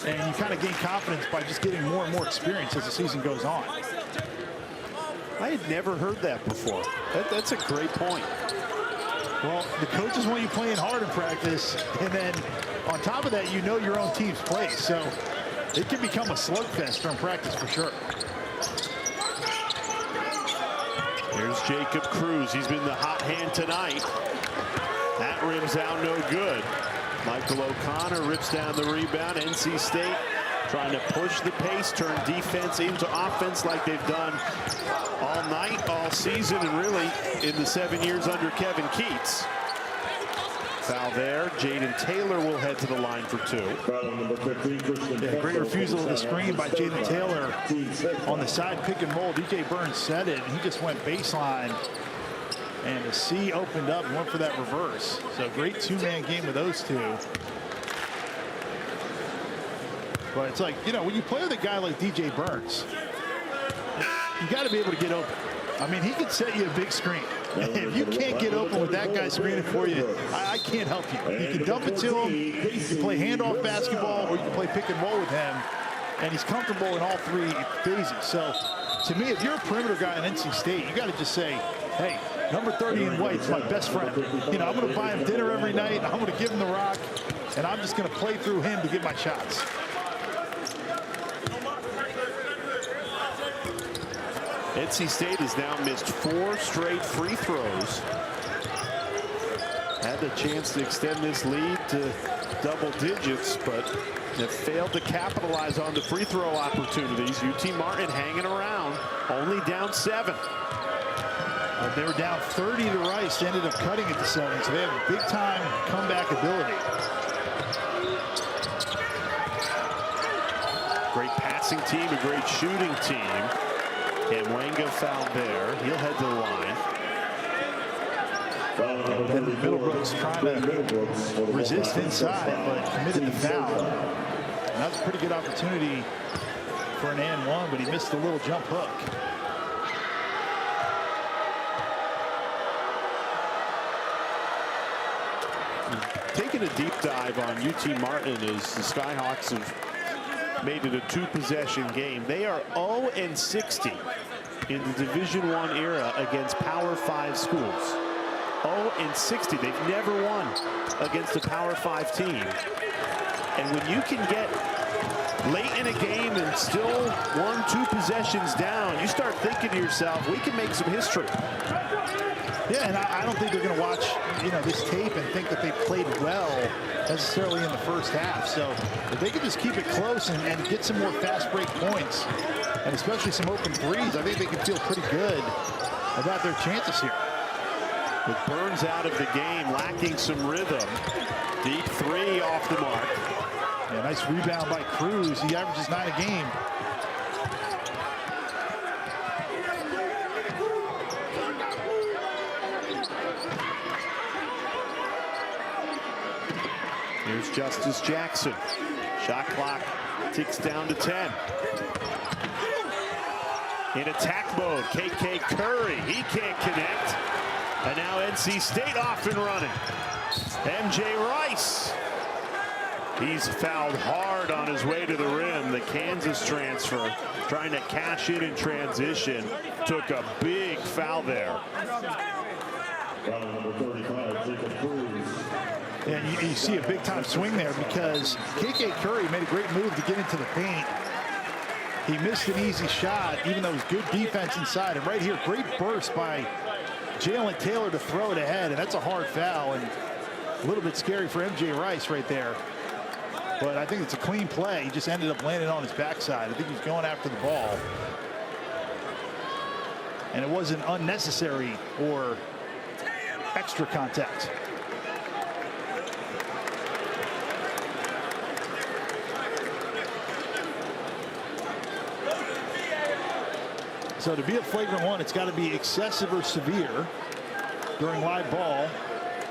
And you kind of gain confidence by just getting more and more experience as the season goes on. I had never heard that before. That's a great point. Well, the coaches want you playing hard in practice, and then on top of that, you know your own team's play. So it can become a slugfest from practice for sure. Here's Jacob Cruz. He's been the hot hand tonight. That rim's out no good. Michael O'Connor rips down the rebound. NC State trying to push the pace, turn defense into offense like they've done all night, all season, and really in the 7 years under Kevin Keats. Foul there. Jaden Taylor will head to the line for 2. Yeah, great refusal of the screen by Jaden Taylor on the side pick and roll. DJ Burns set it, and he just went baseline. And the C opened up and went for that reverse. So great two-man game with those two. But it's like, you know, when you play with a guy like DJ Burns, you got to be able to get open. I mean, he could set you a big screen. If you can't get open with that guy screening for you, I can't help you. You can dump it to him, you can play handoff basketball, or you can play pick and roll with him. And he's comfortable in all 3 phases. So, to me, if you're a perimeter guy in NC State, you got to just say, hey, number 30 in white's my best friend. You know, I'm going to buy him dinner every night. I'm going to give him the rock, and I'm just going to play through him to get my shots. NC State has now missed 4 straight free throws. Had the chance to extend this lead to double digits, but have failed to capitalize on the free throw opportunities. UT Martin hanging around, only down 7. But they were down 30 to Rice. They ended up cutting it to 7, so they have a big-time comeback ability. Great passing team, a great shooting team. And Wenga fouled there. He'll head to the line. And Middlebrooks trying to resist inside, but committed the foul. And that's a pretty good opportunity for an and one, but he missed the little jump hook. Taking a deep dive on UT Martin as the Skyhawks have made it a 2-possession game. They are 0-60 in the Division I era against Power 5 schools. 0-60. They've never won against a Power 5 team. And when you can get late in a game and still 1-2 possessions down, you start thinking to yourself, we can make some history. Yeah, and I don't think they're going to watch, you know, this tape and think that they played well necessarily in the first half. So if they can just keep it close and get some more fast break points, and especially some open threes, I think they can feel pretty good about their chances here. With Burns out of the game, lacking some rhythm. Deep 3 off the mark. Yeah, nice rebound by Cruz. He averages 9 a game. Here's Justice Jackson. Shot clock ticks down to 10. In attack mode, KK Curry. He can't connect. And now NC State off and running. MJ Rice. He's fouled hard on his way to the rim. The Kansas transfer trying to cash in transition. Took a big foul there. Foul number 35, Jacob Cruz. And you see a big-time swing there because KK Curry made a great move to get into the paint. He missed an easy shot, even though it was good defense inside. And right here, great burst by Jalen Taylor to throw it ahead. And that's a hard foul and a little bit scary for MJ Rice right there. But I think it's a clean play. He just ended up landing on his backside. I think he's going after the ball. And it wasn't unnecessary or extra contact. So to be a flagrant one, it's got to be excessive or severe during live ball,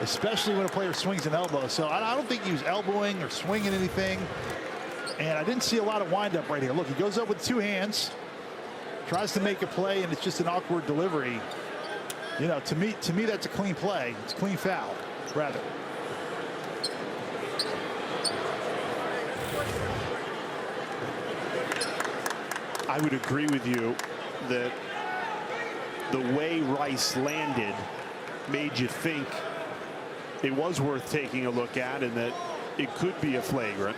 especially when a player swings an elbow. So I don't think he was elbowing or swinging anything. And I didn't see a lot of windup right here. Look, he goes up with 2 hands, tries to make a play, and it's just an awkward delivery. You know, to me, that's a clean play. It's a clean foul, rather. I would agree with you that the way Rice landed made you think it was worth taking a look at and that it could be a flagrant.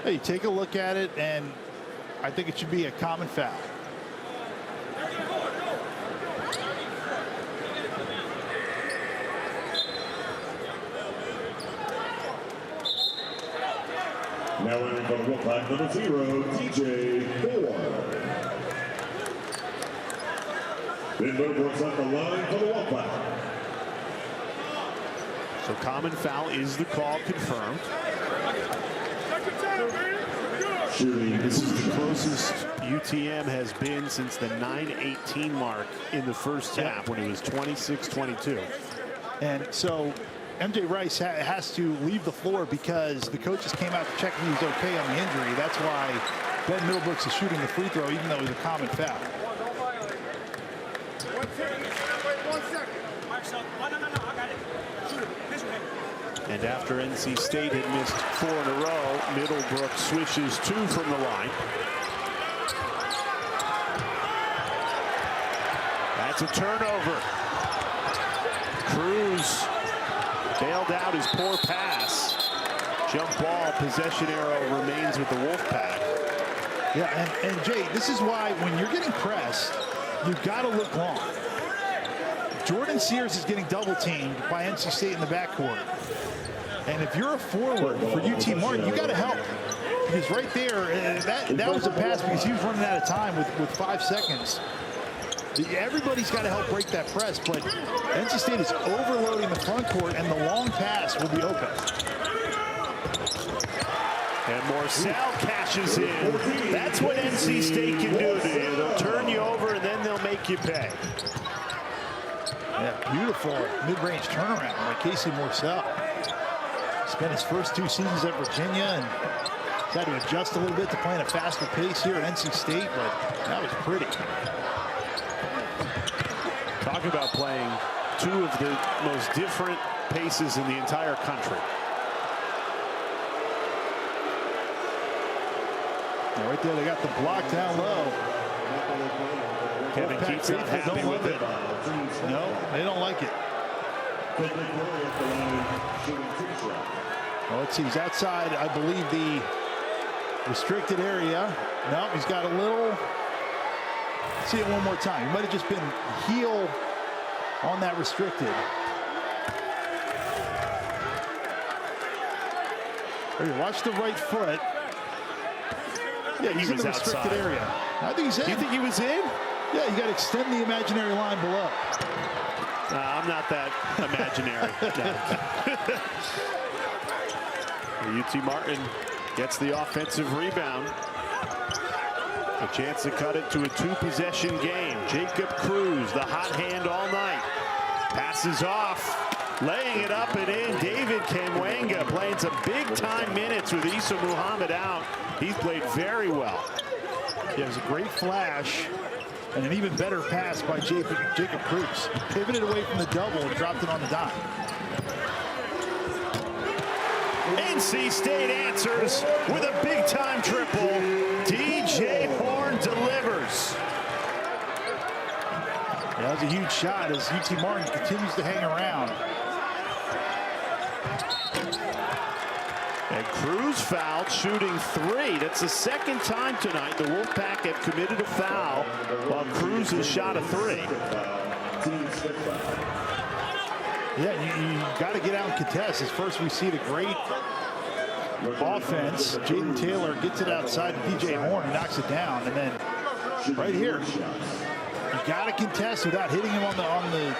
Hey, take a look at it, and I think it should be a common foul. Now entering for the Wolfpack, number 0, DJ Ford. Ben Middlebrooks at the line for the Wolfpack. So common foul is the call confirmed. This is the closest UTM has been since the 9:18 mark in the first half when it was 26-22. And so MJ Rice has to leave the floor because the coaches came out to check if he was okay on the injury. That's why Ben Middlebrooks is shooting the free throw, even though it was a common foul. And after NC State had missed 4 in a row, Middlebrooks swishes 2 from the line. That's a turnover. Cruz bailed out his poor pass. Jump ball, possession arrow remains with the Wolfpack. Yeah, and Jay, this is why when you're getting pressed, you've got to look long. Jordan Sears is getting double teamed by NC State in the backcourt. And if you're a forward for UT Martin, you got to help. Because right there, that was a pass because he was running out of time with 5 seconds. Everybody's got to help break that press, but NC State is overloading the front court, and the long pass will be open. And Morcell cashes in. That's what NC State can do to you. They'll turn you over, and then they'll make you pay. Yeah, beautiful mid-range turnaround by Casey Morcell. Spent his first 2 seasons at Virginia and had to adjust a little bit to playing a faster pace here at NC State, but that was pretty. Talk about playing 2 of the most different paces in the entire country. Yeah, right there, they got the block down low. Kevin keeps not happy with it. No, they don't like it. Well, let's see, he's outside, I believe, the restricted area. No, he's got a little. Let's see it one more time. He might have just been heel on that restricted. There, watch the right foot. Yeah, he's in the restricted area. I think he's in. You think he was in? Yeah, you got to extend the imaginary line below. I'm not that imaginary. UT Martin gets the offensive rebound. A chance to cut it to a 2-possession game. Jacob Cruz, the hot hand all night. Passes off, laying it up and in. David Kamwanga playing some big-time minutes with Issa Muhammad out. He's played very well. Yeah, it was a great flash and an even better pass by Jacob Cruz. Pivoted away from the double and dropped it on the dime. NC State answers with a big-time triple. DJ Horn delivers. Yeah, that was a huge shot as UT Martin continues to hang around. And Cruz fouled, shooting 3. That's the second time tonight the Wolfpack have committed a foul while Cruz has shot a 3. Yeah, you got to get out and contest. As first we see the great offense. Jaden Taylor gets it outside. DJ Horn knocks it down, and then right here, you got to contest without hitting him on the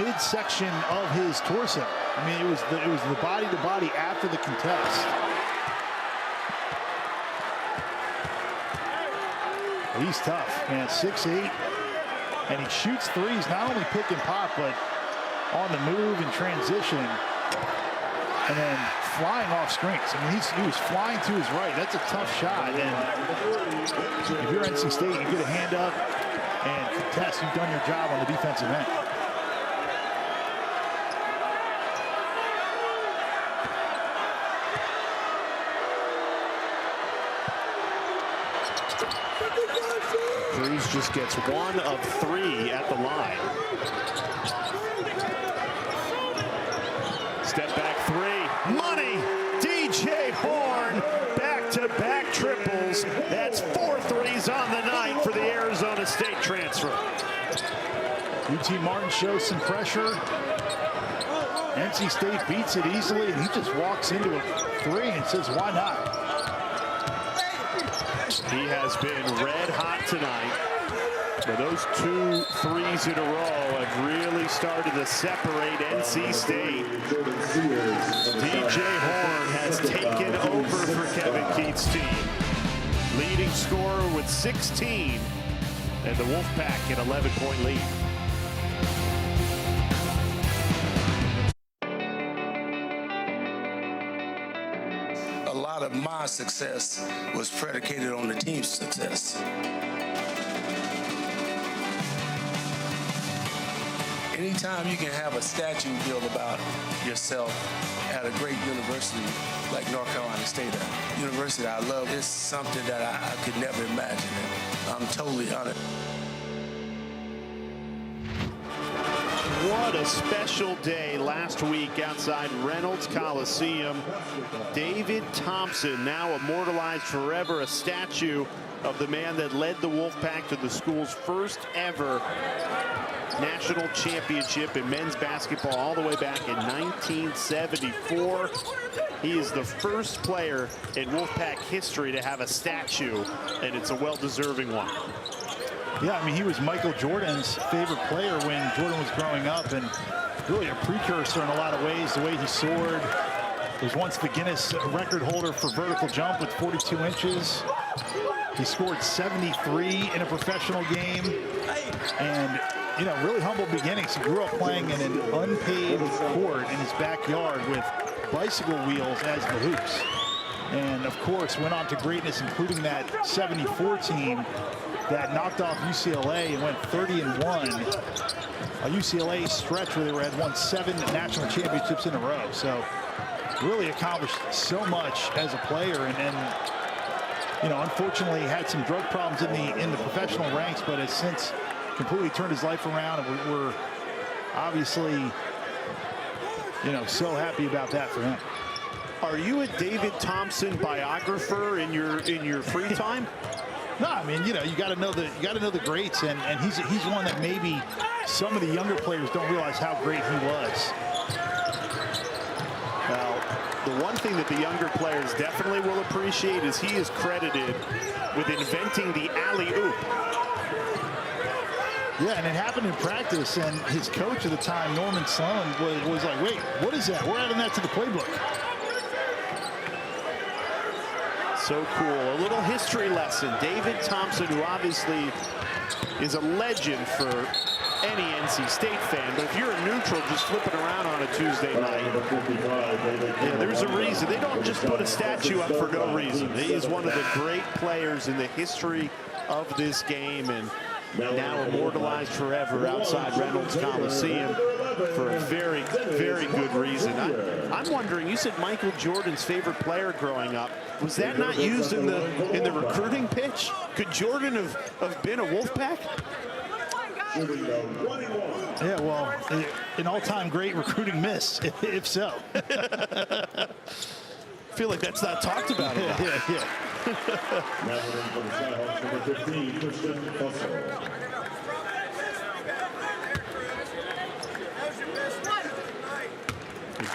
midsection of his torso. I mean, it was the body to body after the contest. He's tough, man. 6'8", and he shoots threes. Not only pick and pop, but on the move and transition, and then flying off screens. I mean, he was flying to his right. That's a tough shot. And if you're NC State, you get a hand up and contest. You've done your job on the defensive end. Cruz just gets 1 of 3 at the line. Step back 3. Money. DJ Horn. Back-to-back triples. That's 4 threes on the night for the Arizona State transfer. UT Martin shows some pressure. NC State beats it easily, and he just walks into a three and says, why not? He has been red hot tonight. But those 2 threes in a row have really started to separate NC State. DJ Horn has taken over for Kevin Keats' team. Leading scorer with 16, and the Wolfpack an 11-point lead. A lot of my success was predicated on the team's success. Anytime you can have a statue built about yourself at a great university like North Carolina State, a university I love, is something that I could never imagine. And I'm totally honored. What a special day last week outside Reynolds Coliseum. David Thompson, now immortalized forever, a statue of the man that led the Wolfpack to the school's first ever national championship in men's basketball all the way back in 1974. He is the first player in Wolfpack history to have a statue, and it's a well-deserving one. Yeah, I mean, he was Michael Jordan's favorite player when Jordan was growing up, and really a precursor in a lot of ways, the way he soared. He was once the Guinness record holder for vertical jump with 42 inches. He scored 73 in a professional game. And, you know, really humble beginnings. He grew up playing in an unpaved court in his backyard with bicycle wheels as the hoops. And, of course, went on to greatness, including that 74 team that knocked off UCLA and went 30-1. A UCLA stretch where they had won 7 national championships in a row. So really accomplished so much as a player, and you know, unfortunately had some drug problems in the professional ranks, but has since completely turned his life around, and we're obviously, you know, so happy about that for him. Are you a David Thompson biographer in your free time? No, I mean, you know, you got to know the greats, and he's one that maybe some of the younger players don't realize how great he was. Well, the one thing that the younger players definitely will appreciate is he is credited with inventing the alley-oop. Yeah, and it happened in practice, and his coach at the time, Norman Sloan, was like, wait, what is that? We're adding that to the playbook. So cool. A little history lesson. David Thompson, who obviously is a legend for any NC State fan, but if you're a neutral just flipping around on a Tuesday night, yeah, there's a reason. They don't just put a statue up for no reason. He is one of the great players in the history of this game, and now immortalized forever outside Reynolds Coliseum for a very, very good reason. I'm wondering, you said Michael Jordan's favorite player growing up. Was that not used in the recruiting pitch? Could Jordan have been a Wolfpack? Yeah, well, an all-time great recruiting miss, if so. I feel like that's not talked about enough. Yeah. Now for the Skyhawks, number 15, Christian Bussell.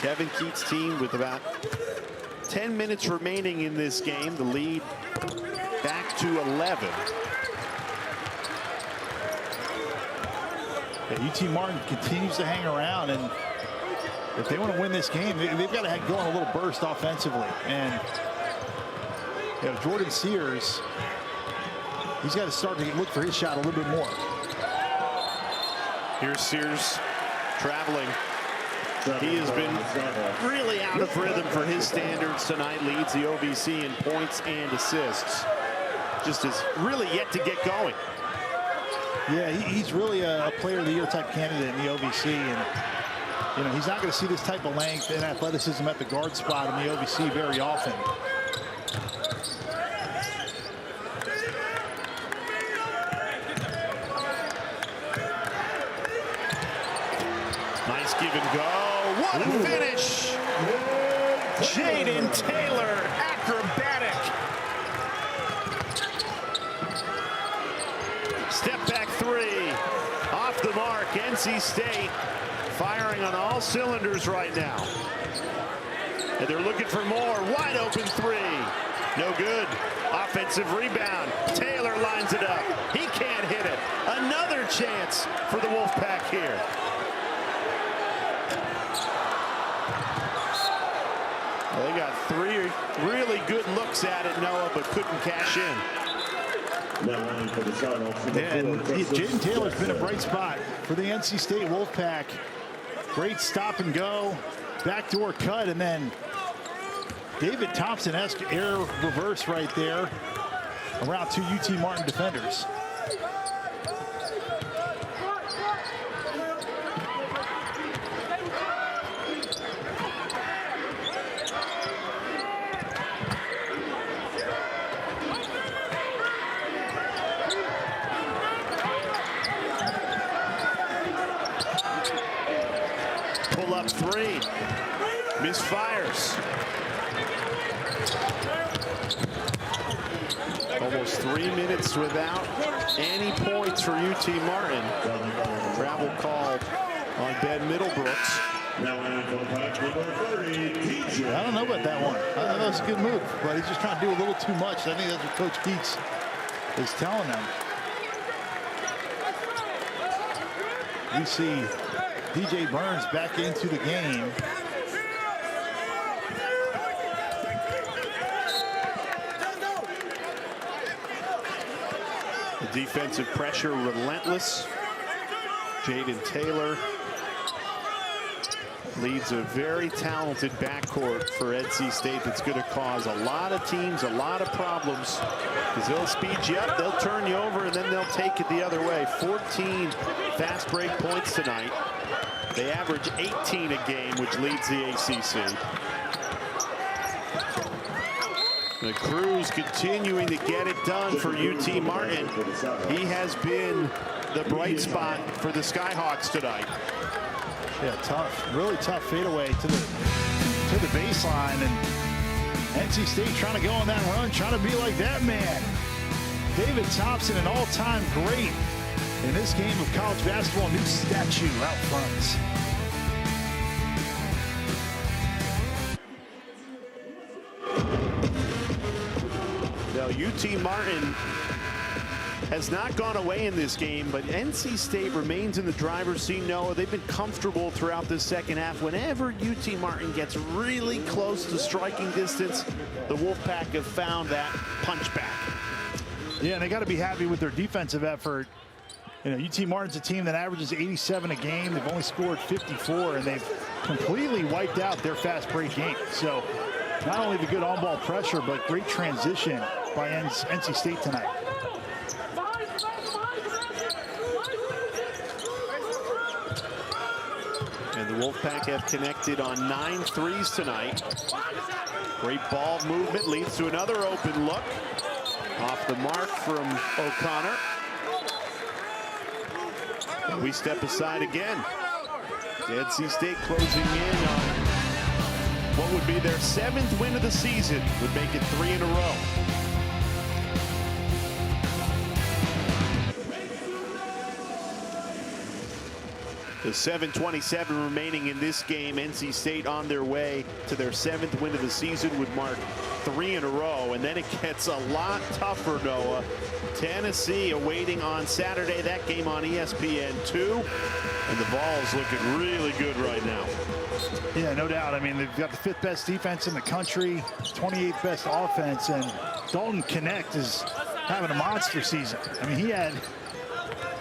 Kevin Keats' team with about 10 minutes remaining in this game. The lead back to 11. Yeah, UT Martin continues to hang around, and if they want to win this game, they've got to go on a little burst offensively. And you know, Jordan Sears, he's got to start to look for his shot a little bit more. Here's Sears traveling. He has been really out of rhythm for his standards tonight. Leads the OVC in points and assists. Just is really yet to get going. Yeah, he's really a player of the year type candidate in the OVC, and you know, he's not going to see this type of length and athleticism at the guard spot in the OVC very often. Nice give and go. What a finish! Jaden Taylor, acrobatic. Step back three. Off the mark, NC State firing on all cylinders right now. And they're looking for more. Wide open three. No good. Offensive rebound. Taylor lines it up. He can't hit it. Another chance for the Wolfpack here. Well, they got 3 really good looks at it, Noah, but couldn't cash in. And Jaden Taylor's been a bright spot for the NC State Wolfpack. Great stop and go, backdoor cut, and then David Thompson-esque air reverse right there around 2 UT Martin defenders. Pull up 3. Misfires. Almost 3 minutes without any points for UT Martin. Travel call on Ben Middlebrooks. I don't know about that one. I thought that was a good move, but he's just trying to do a little too much. I think that's what Coach Keats is telling them. We see DJ Burns back into the game. The defensive pressure relentless. Jaden Taylor leads a very talented backcourt for NC State that's going to cause a lot of teams a lot of problems, because they'll speed you up, they'll turn you over, and then they'll take it the other way. 14 fast break points tonight. They average 18 a game, which leads the ACC. The Crew's continuing to get it done for UT Martin. He has been the bright spot for the Skyhawks tonight. Yeah, tough, really tough fadeaway to the baseline, and NC State trying to go on that run, trying to be like that man. David Thompson, an all-time great in this game of college basketball, new statue out front. Now, UT Martin has not gone away in this game, but NC State remains in the driver's seat. Noah, they've been comfortable throughout this second half. Whenever UT Martin gets really close to striking distance, the Wolfpack have found that punch back. Yeah, and they got to be happy with their defensive effort. You know, UT Martin's a team that averages 87 a game. They've only scored 54, and they've completely wiped out their fast break game. So not only the good on-ball pressure, but great transition by NC State tonight. And the Wolfpack have connected on 9 threes tonight. Great ball movement leads to another open look. Off the mark from O'Connor. We step aside again. NC State closing in on what would be their 7th win of the season. Would make it 3 in a row. The 7:27 remaining in this game. NC State on their way to their 7th win of the season would mark 3 in a row. And then it gets a lot tougher, Noah. Tennessee awaiting on Saturday. That game on ESPN 2. And the Vols looking really good right now. Yeah, no doubt. I mean, they've got the 5th best defense in the country, 28th best offense, and Dalton Connect is having a monster season. I mean, he had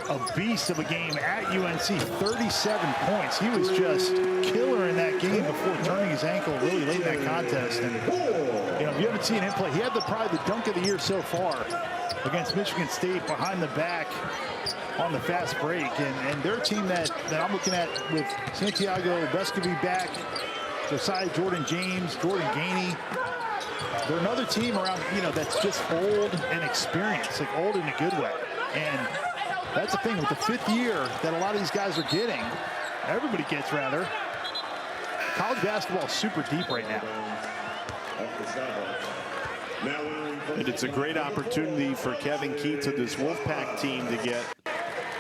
a beast of a game at UNC, 37 points. He was just killer in that game before turning his ankle really late in that contest. And you know, if you haven't seen him play, he had probably the dunk of the year so far against Michigan State behind the back on the fast break. And their team that I'm looking at with Santiago Vescovi back, Josiah Jordan James, Jordan Gainey, they're another team around, you know, that's just old and experienced, like old in a good way. And that's the thing with the 5th year that a lot of these guys are getting. Everybody gets, rather. College basketball is super deep right now. And it's a great opportunity for Kevin Keats and this Wolfpack team to get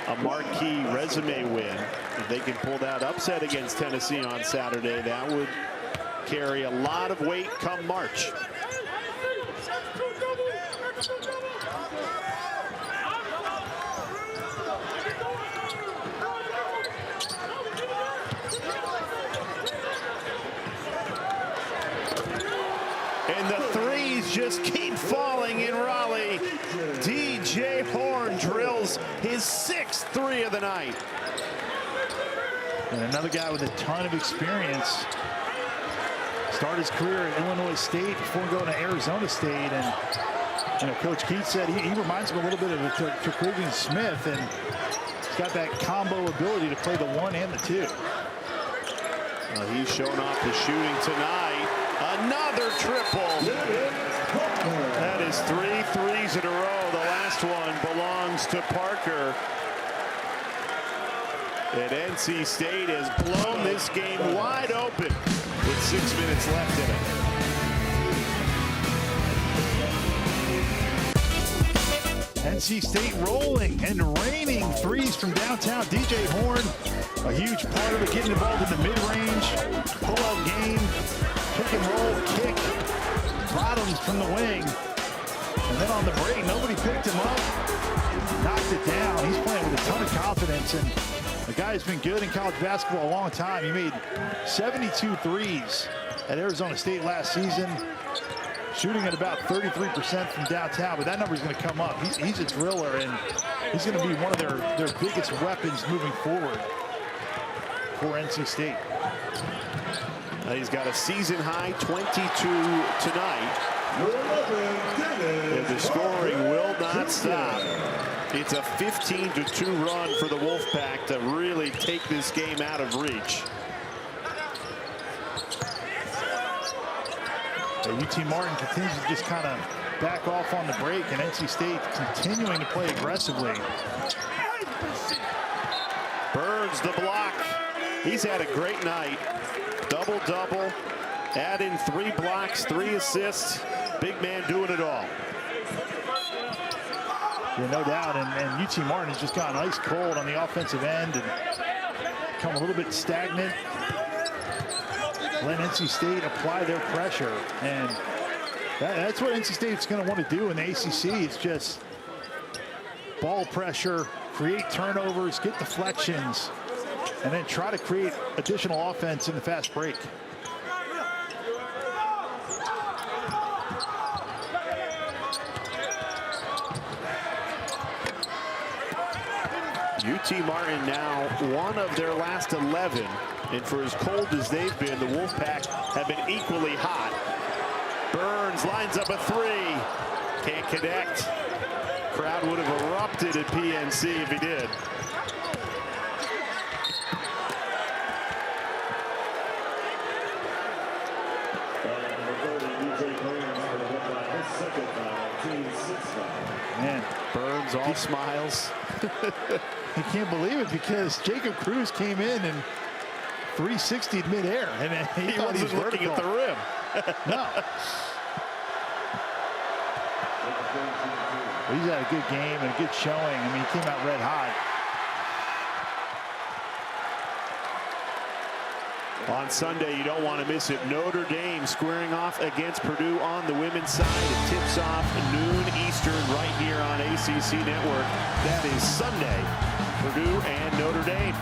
a marquee resume win. If they can pull that upset against Tennessee on Saturday, that would carry a lot of weight come March. And the threes just keep falling in Raleigh. DJ Horn drills his 6th three of the night. And another guy with a ton of experience. Started his career at Illinois State before going to Arizona State. And Coach Keith said he reminds him a little bit of Traquavian Smith. And he's got that combo ability to play the 1 and the 2. Well, he's showing off the shooting tonight. Another triple. That is 3 threes in a row. The last one belongs to Parker. And NC State has blown this game wide open with 6 minutes left in it. NC State rolling and raining threes from downtown. DJ Horn, a huge part of it, getting involved in the mid-range, pull-out game, pick and roll, kick, bottoms from the wing. And then on the break, nobody picked him up, knocked it down. He's playing with a ton of confidence, and the guy's been good in college basketball a long time. He made 72 threes at Arizona State last season, shooting at about 33% from downtown, but that number is going to come up. He's a driller, and he's going to be one of their biggest weapons moving forward for NC State. He's got a season-high 22 tonight. And the scoring will not stop. It's a 15-2 run for the Wolfpack to really take this game out of reach. UT Martin continues to just kind of back off on the break, and NC State continuing to play aggressively. Burns the block. He's had a great night. Double-double. Add in 3 blocks, 3 assists. Big man doing it all. Yeah, no doubt, and UT Martin has just gone ice cold on the offensive end and become a little bit stagnant. Let NC State apply their pressure, and that's what NC State's going to want to do in the ACC. It's just ball pressure, create turnovers, get deflections, and then try to create additional offense in the fast break. UT Martin now one of their last 11, and for as cold as they've been, the Wolfpack have been equally hot. Burns lines up a 3, can't connect. Crowd would have erupted at PNC if he did. Man, Burns all smiles. He can't believe it because Jacob Cruz came in and 360'd midair, and he thought he was looking at the rim. No. But he's had a good game and a good showing. I mean, he came out red hot. On Sunday, you don't want to miss it. Notre Dame squaring off against Purdue on the women's side. It tips off noon Eastern right here on ACC Network. That is Sunday, Purdue and Notre Dame.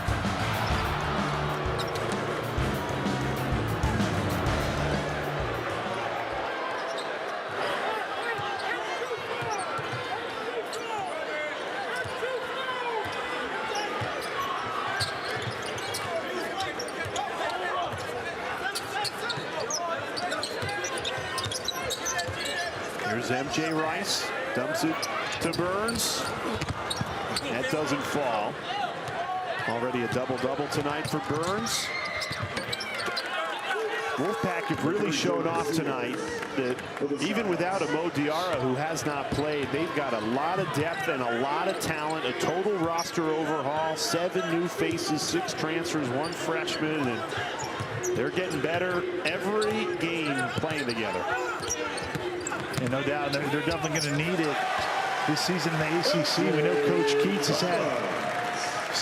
Here's MJ Rice, dumps it to Burns. That doesn't fall. Already a double-double tonight for Burns. Wolfpack have really shown off tonight that even without a Mo Diarra, who has not played, they've got a lot of depth and a lot of talent, a total roster overhaul, 7 new faces, 6 transfers, 1 freshman, and they're getting better every game playing together. And no doubt they're definitely going to need it this season in the ACC. We know Coach Keats has had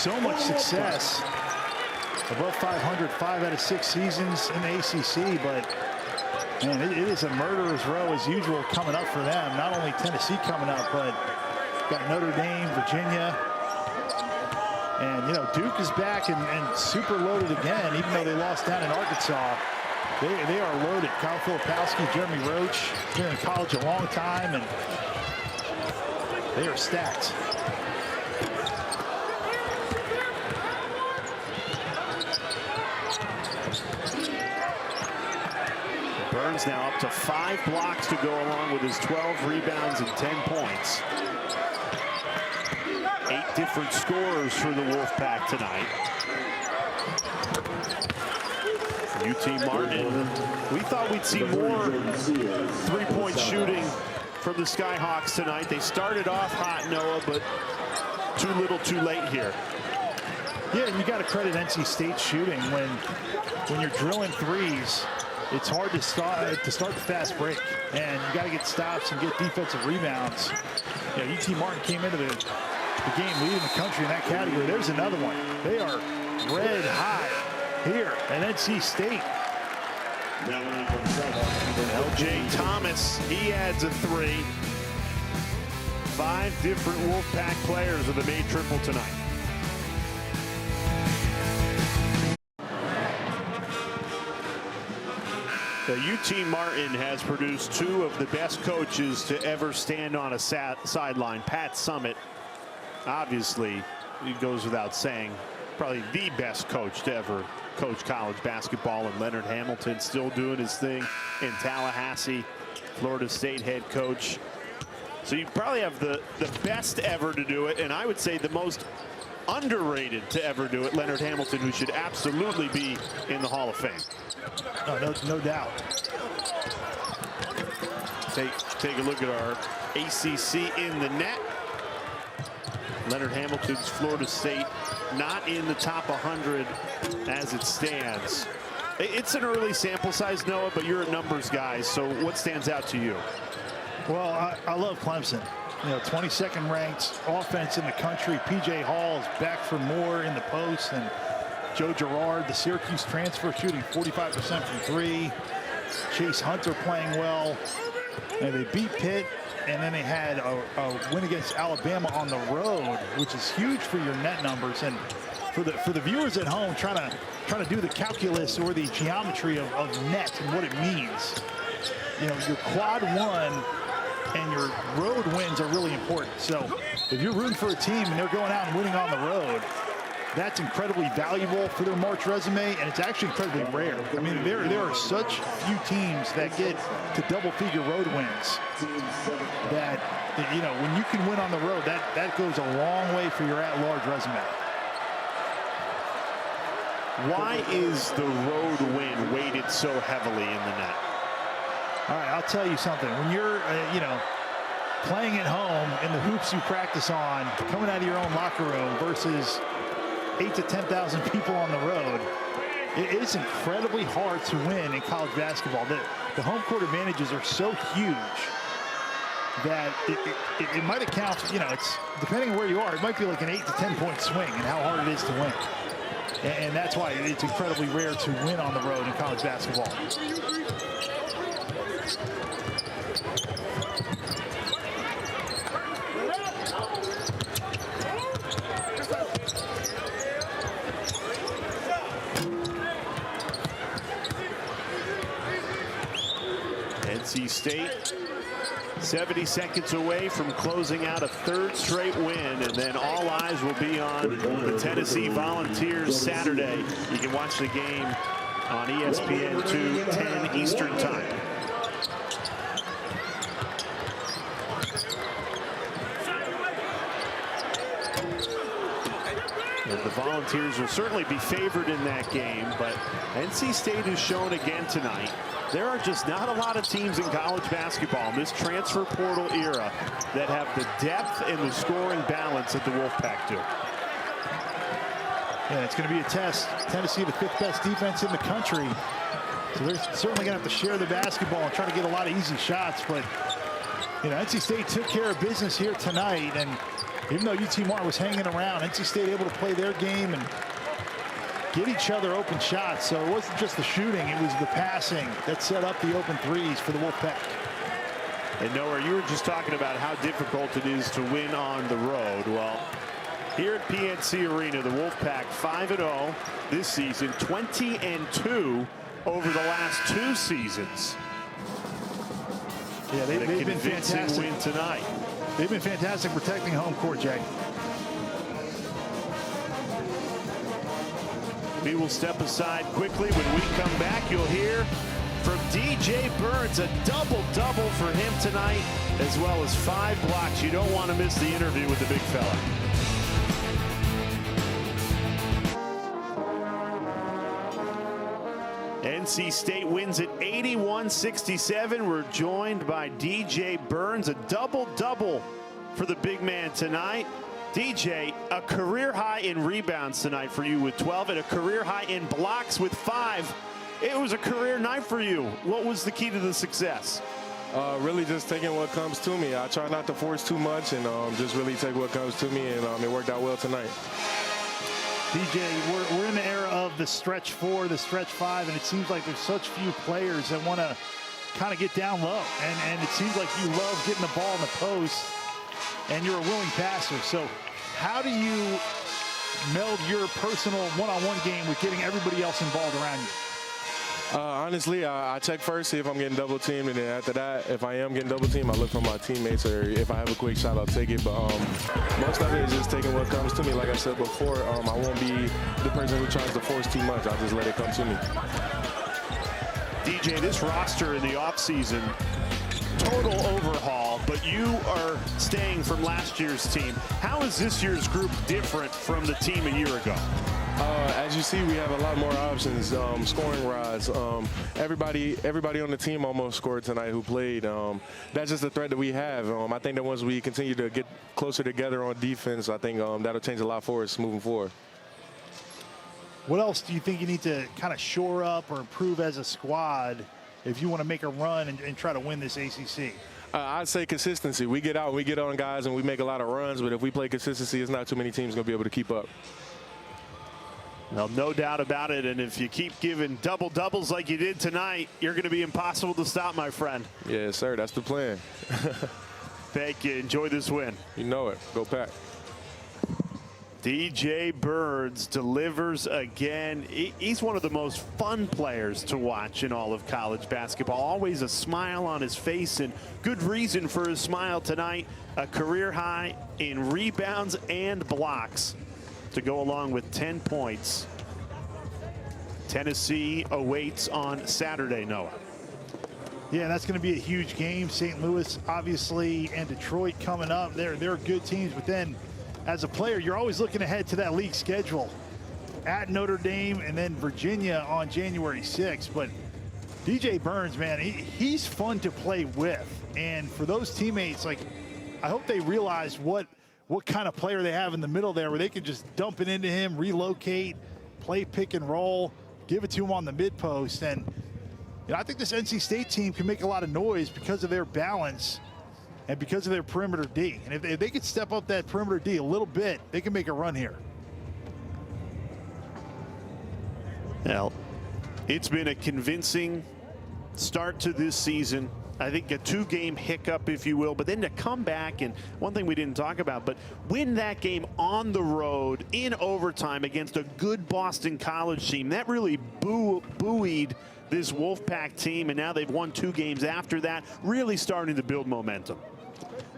so much success. Above 500, 5 out of 6 seasons in the ACC, but man, it is a murderer's row as usual coming up for them. Not only Tennessee coming up, but got Notre Dame, Virginia, and you know Duke is back and super loaded again. Even though they lost down in Arkansas, they are loaded. Kyle Filipowski, Jeremy Roach, been in college a long time, and they are stacked. Burns now up to 5 blocks to go along with his 12 rebounds and 10 points. 8 different scorers for the Wolfpack tonight. UT Martin, we thought we'd see more 3-point shooting from the Skyhawks tonight. They started off hot, Noah, but too little too late here. Yeah, and you got to credit NC State shooting when you're drilling threes. It's hard to start the fast break, and you got to get stops and get defensive rebounds. You know, UT Martin came into the game leading the country in that category. There's another one. They are red hot here at NC State. LJ Thomas, he adds a 3. 5 different Wolfpack players have made triple tonight. The UT Martin has produced 2 of the best coaches to ever stand on a sideline. Pat Summitt, obviously, it goes without saying, probably the best coach to ever coach college basketball, and Leonard Hamilton still doing his thing in Tallahassee, Florida State head coach. So you probably have the best ever to do it, and I would say the most underrated to ever do it, Leonard Hamilton, who should absolutely be in the Hall of Fame. No doubt. Take a look at our ACC in the net. Leonard Hamilton's Florida State not in the top 100 as it stands. It's an early sample size, Noah, but you're a numbers guy, so what stands out to you? Well, I love Clemson. You know, 22nd ranked offense in the country. PJ Hall is back for more in the post, and Joe Girard, the Syracuse transfer, shooting 45% from 3. Chase Hunter playing well. And they beat Pitt, and then they had a win against Alabama on the road, which is huge for your net numbers. And for the viewers at home trying to do the calculus or the geometry of net and what it means, you know, your quad 1 and your road wins are really important. So if you're rooting for a team and they're going out and winning on the road, that's incredibly valuable for their March resume, and it's actually incredibly rare. I mean, there are such few teams that get to double-figure road wins that, you know, when you can win on the road, that goes a long way for your at-large resume. Why is the road win weighted so heavily in the net? All right, I'll tell you something. When you're, you know, playing at home in the hoops you practice on, coming out of your own locker room versus 8,000 to 10,000 people on the road, it is incredibly hard to win in college basketball. The home court advantages are so huge that it might account, you know, it's depending on where you are, it might be like an 8 to 10 point swing and how hard it is to win. And that's why it's incredibly rare to win on the road in college basketball. NC State 70 seconds away from closing out a 3rd straight win, and then all eyes will be on the Tennessee Volunteers Saturday. You can watch the game on ESPN 2, 10 Eastern Time. And the Volunteers will certainly be favored in that game, but NC State has shown again tonight there are just not a lot of teams in college basketball in this transfer portal era that have the depth and the scoring balance that the Wolfpack do. Yeah, it's going to be a test. Tennessee, the 5th best defense in the country. So they're certainly going to have to share the basketball and try to get a lot of easy shots, but You know, NC State took care of business here tonight, and even though UT Martin was hanging around, NC State able to play their game and get each other open shots. So it wasn't just the shooting, it was the passing that set up the open threes for the Wolfpack. And Noah, you were just talking about how difficult it is to win on the road. Well, here at PNC Arena, the Wolfpack 5-0 this season, 20-2 over the last 2 seasons. Yeah, they've been fantastic. Win tonight. They've been fantastic protecting home court, Jay. We will step aside quickly. When we come back, you'll hear from DJ Burns, a double-double for him tonight, as well as 5 blocks. You don't want to miss the interview with the big fella. NC State wins it 81-67. We're joined by DJ Burns, a double-double for the big man tonight. DJ, a career high in rebounds tonight for you with 12 and a career high in blocks with 5. It was a career night for you. What was the key to the success? Really just taking what comes to me. I try not to force too much and just really take what comes to me, and it worked out well tonight. DJ, we're in the era of the stretch 4, the stretch 5, and it seems like there's such few players that want to kind of get down low. And it seems like you love getting the ball in the post, and you're a willing passer. So how do you meld your personal one-on-one game with getting everybody else involved around you? Honestly, I check first, see if I'm getting double teamed, and then after that, if I am getting double teamed, I look for my teammates, or if I have a quick shot, I'll take it. But most of it is just taking what comes to me. Like I said before, I won't be the person who tries to force too much. I'll just let it come to me. DJ, this roster in the offseason, total overhaul, but you are staying from last year's team. How is this year's group different from the team a year ago? As you see, we have a lot more options, scoring rods. Everybody on the team almost scored tonight who played. That's just the threat that we have. I think that once we continue to get closer together on defense, I think that'll change a lot for us moving forward. What else do you think you need to kind of shore up or improve as a squad if you want to make a run and try to win this ACC? I'd say consistency. We get out, we get on guys, and we make a lot of runs, but if we play consistency, it's not too many teams going to be able to keep up. Well, no doubt about it, and if you keep giving double-doubles like you did tonight, you're going to be impossible to stop, my friend. Yes, sir. That's the plan. Thank you. Enjoy this win. You know it. Go Pack. DJ Burns delivers again. He's one of the most fun players to watch in all of college basketball. Always a smile on his face, and good reason for his smile tonight. A career high in rebounds and blocks to go along with 10 points. Tennessee awaits on Saturday, Noah. Yeah, that's going to be a huge game. St. Louis, obviously, and Detroit coming up. They're good teams, but then as a player, you're always looking ahead to that league schedule at Notre Dame and then Virginia on January 6th. But DJ Burns, man, he's fun to play with. And for those teammates, like, I hope they realize what kind of player they have in the middle there, where they can just dump it into him, relocate, play pick and roll, give it to him on the mid post. And you know, I think this NC State team can make a lot of noise because of their balance and because of their perimeter D. And if they could step up that perimeter D a little bit, they can make a run here. Well, it's been a convincing start to this season. I think a 2-game hiccup, if you will, but then to come back, and one thing we didn't talk about, but win that game on the road in overtime against a good Boston College team. That really buoyed this Wolfpack team, and now they've won 2 games after that, really starting to build momentum.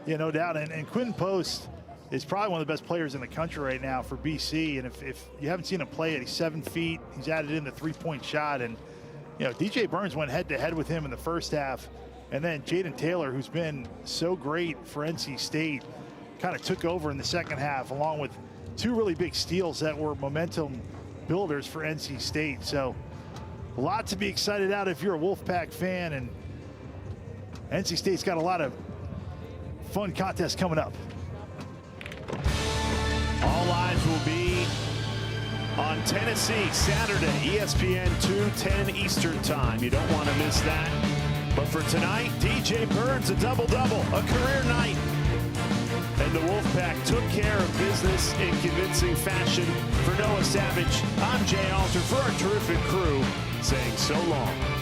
Yeah, no doubt. And Quentin Post is probably one of the best players in the country right now for BC. And if you haven't seen him play yet, he's 7 feet. He's added in the 3-point shot. And, you know, DJ Burns went head-to-head with him in the first half. And then Jaden Taylor, who's been so great for NC State, kind of took over in the second half, along with 2 really big steals that were momentum builders for NC State. So a lot to be excited out if you're a Wolfpack fan. And NC State's got a lot of fun contests coming up. All eyes will be on Tennessee Saturday, ESPN 2, 10 Eastern time. You don't want to miss that. But for tonight, DJ Bird's a double-double, a career night. And the Wolfpack took care of business in convincing fashion. For Noah Savage, I'm Jay Alter for our terrific crew, saying so long.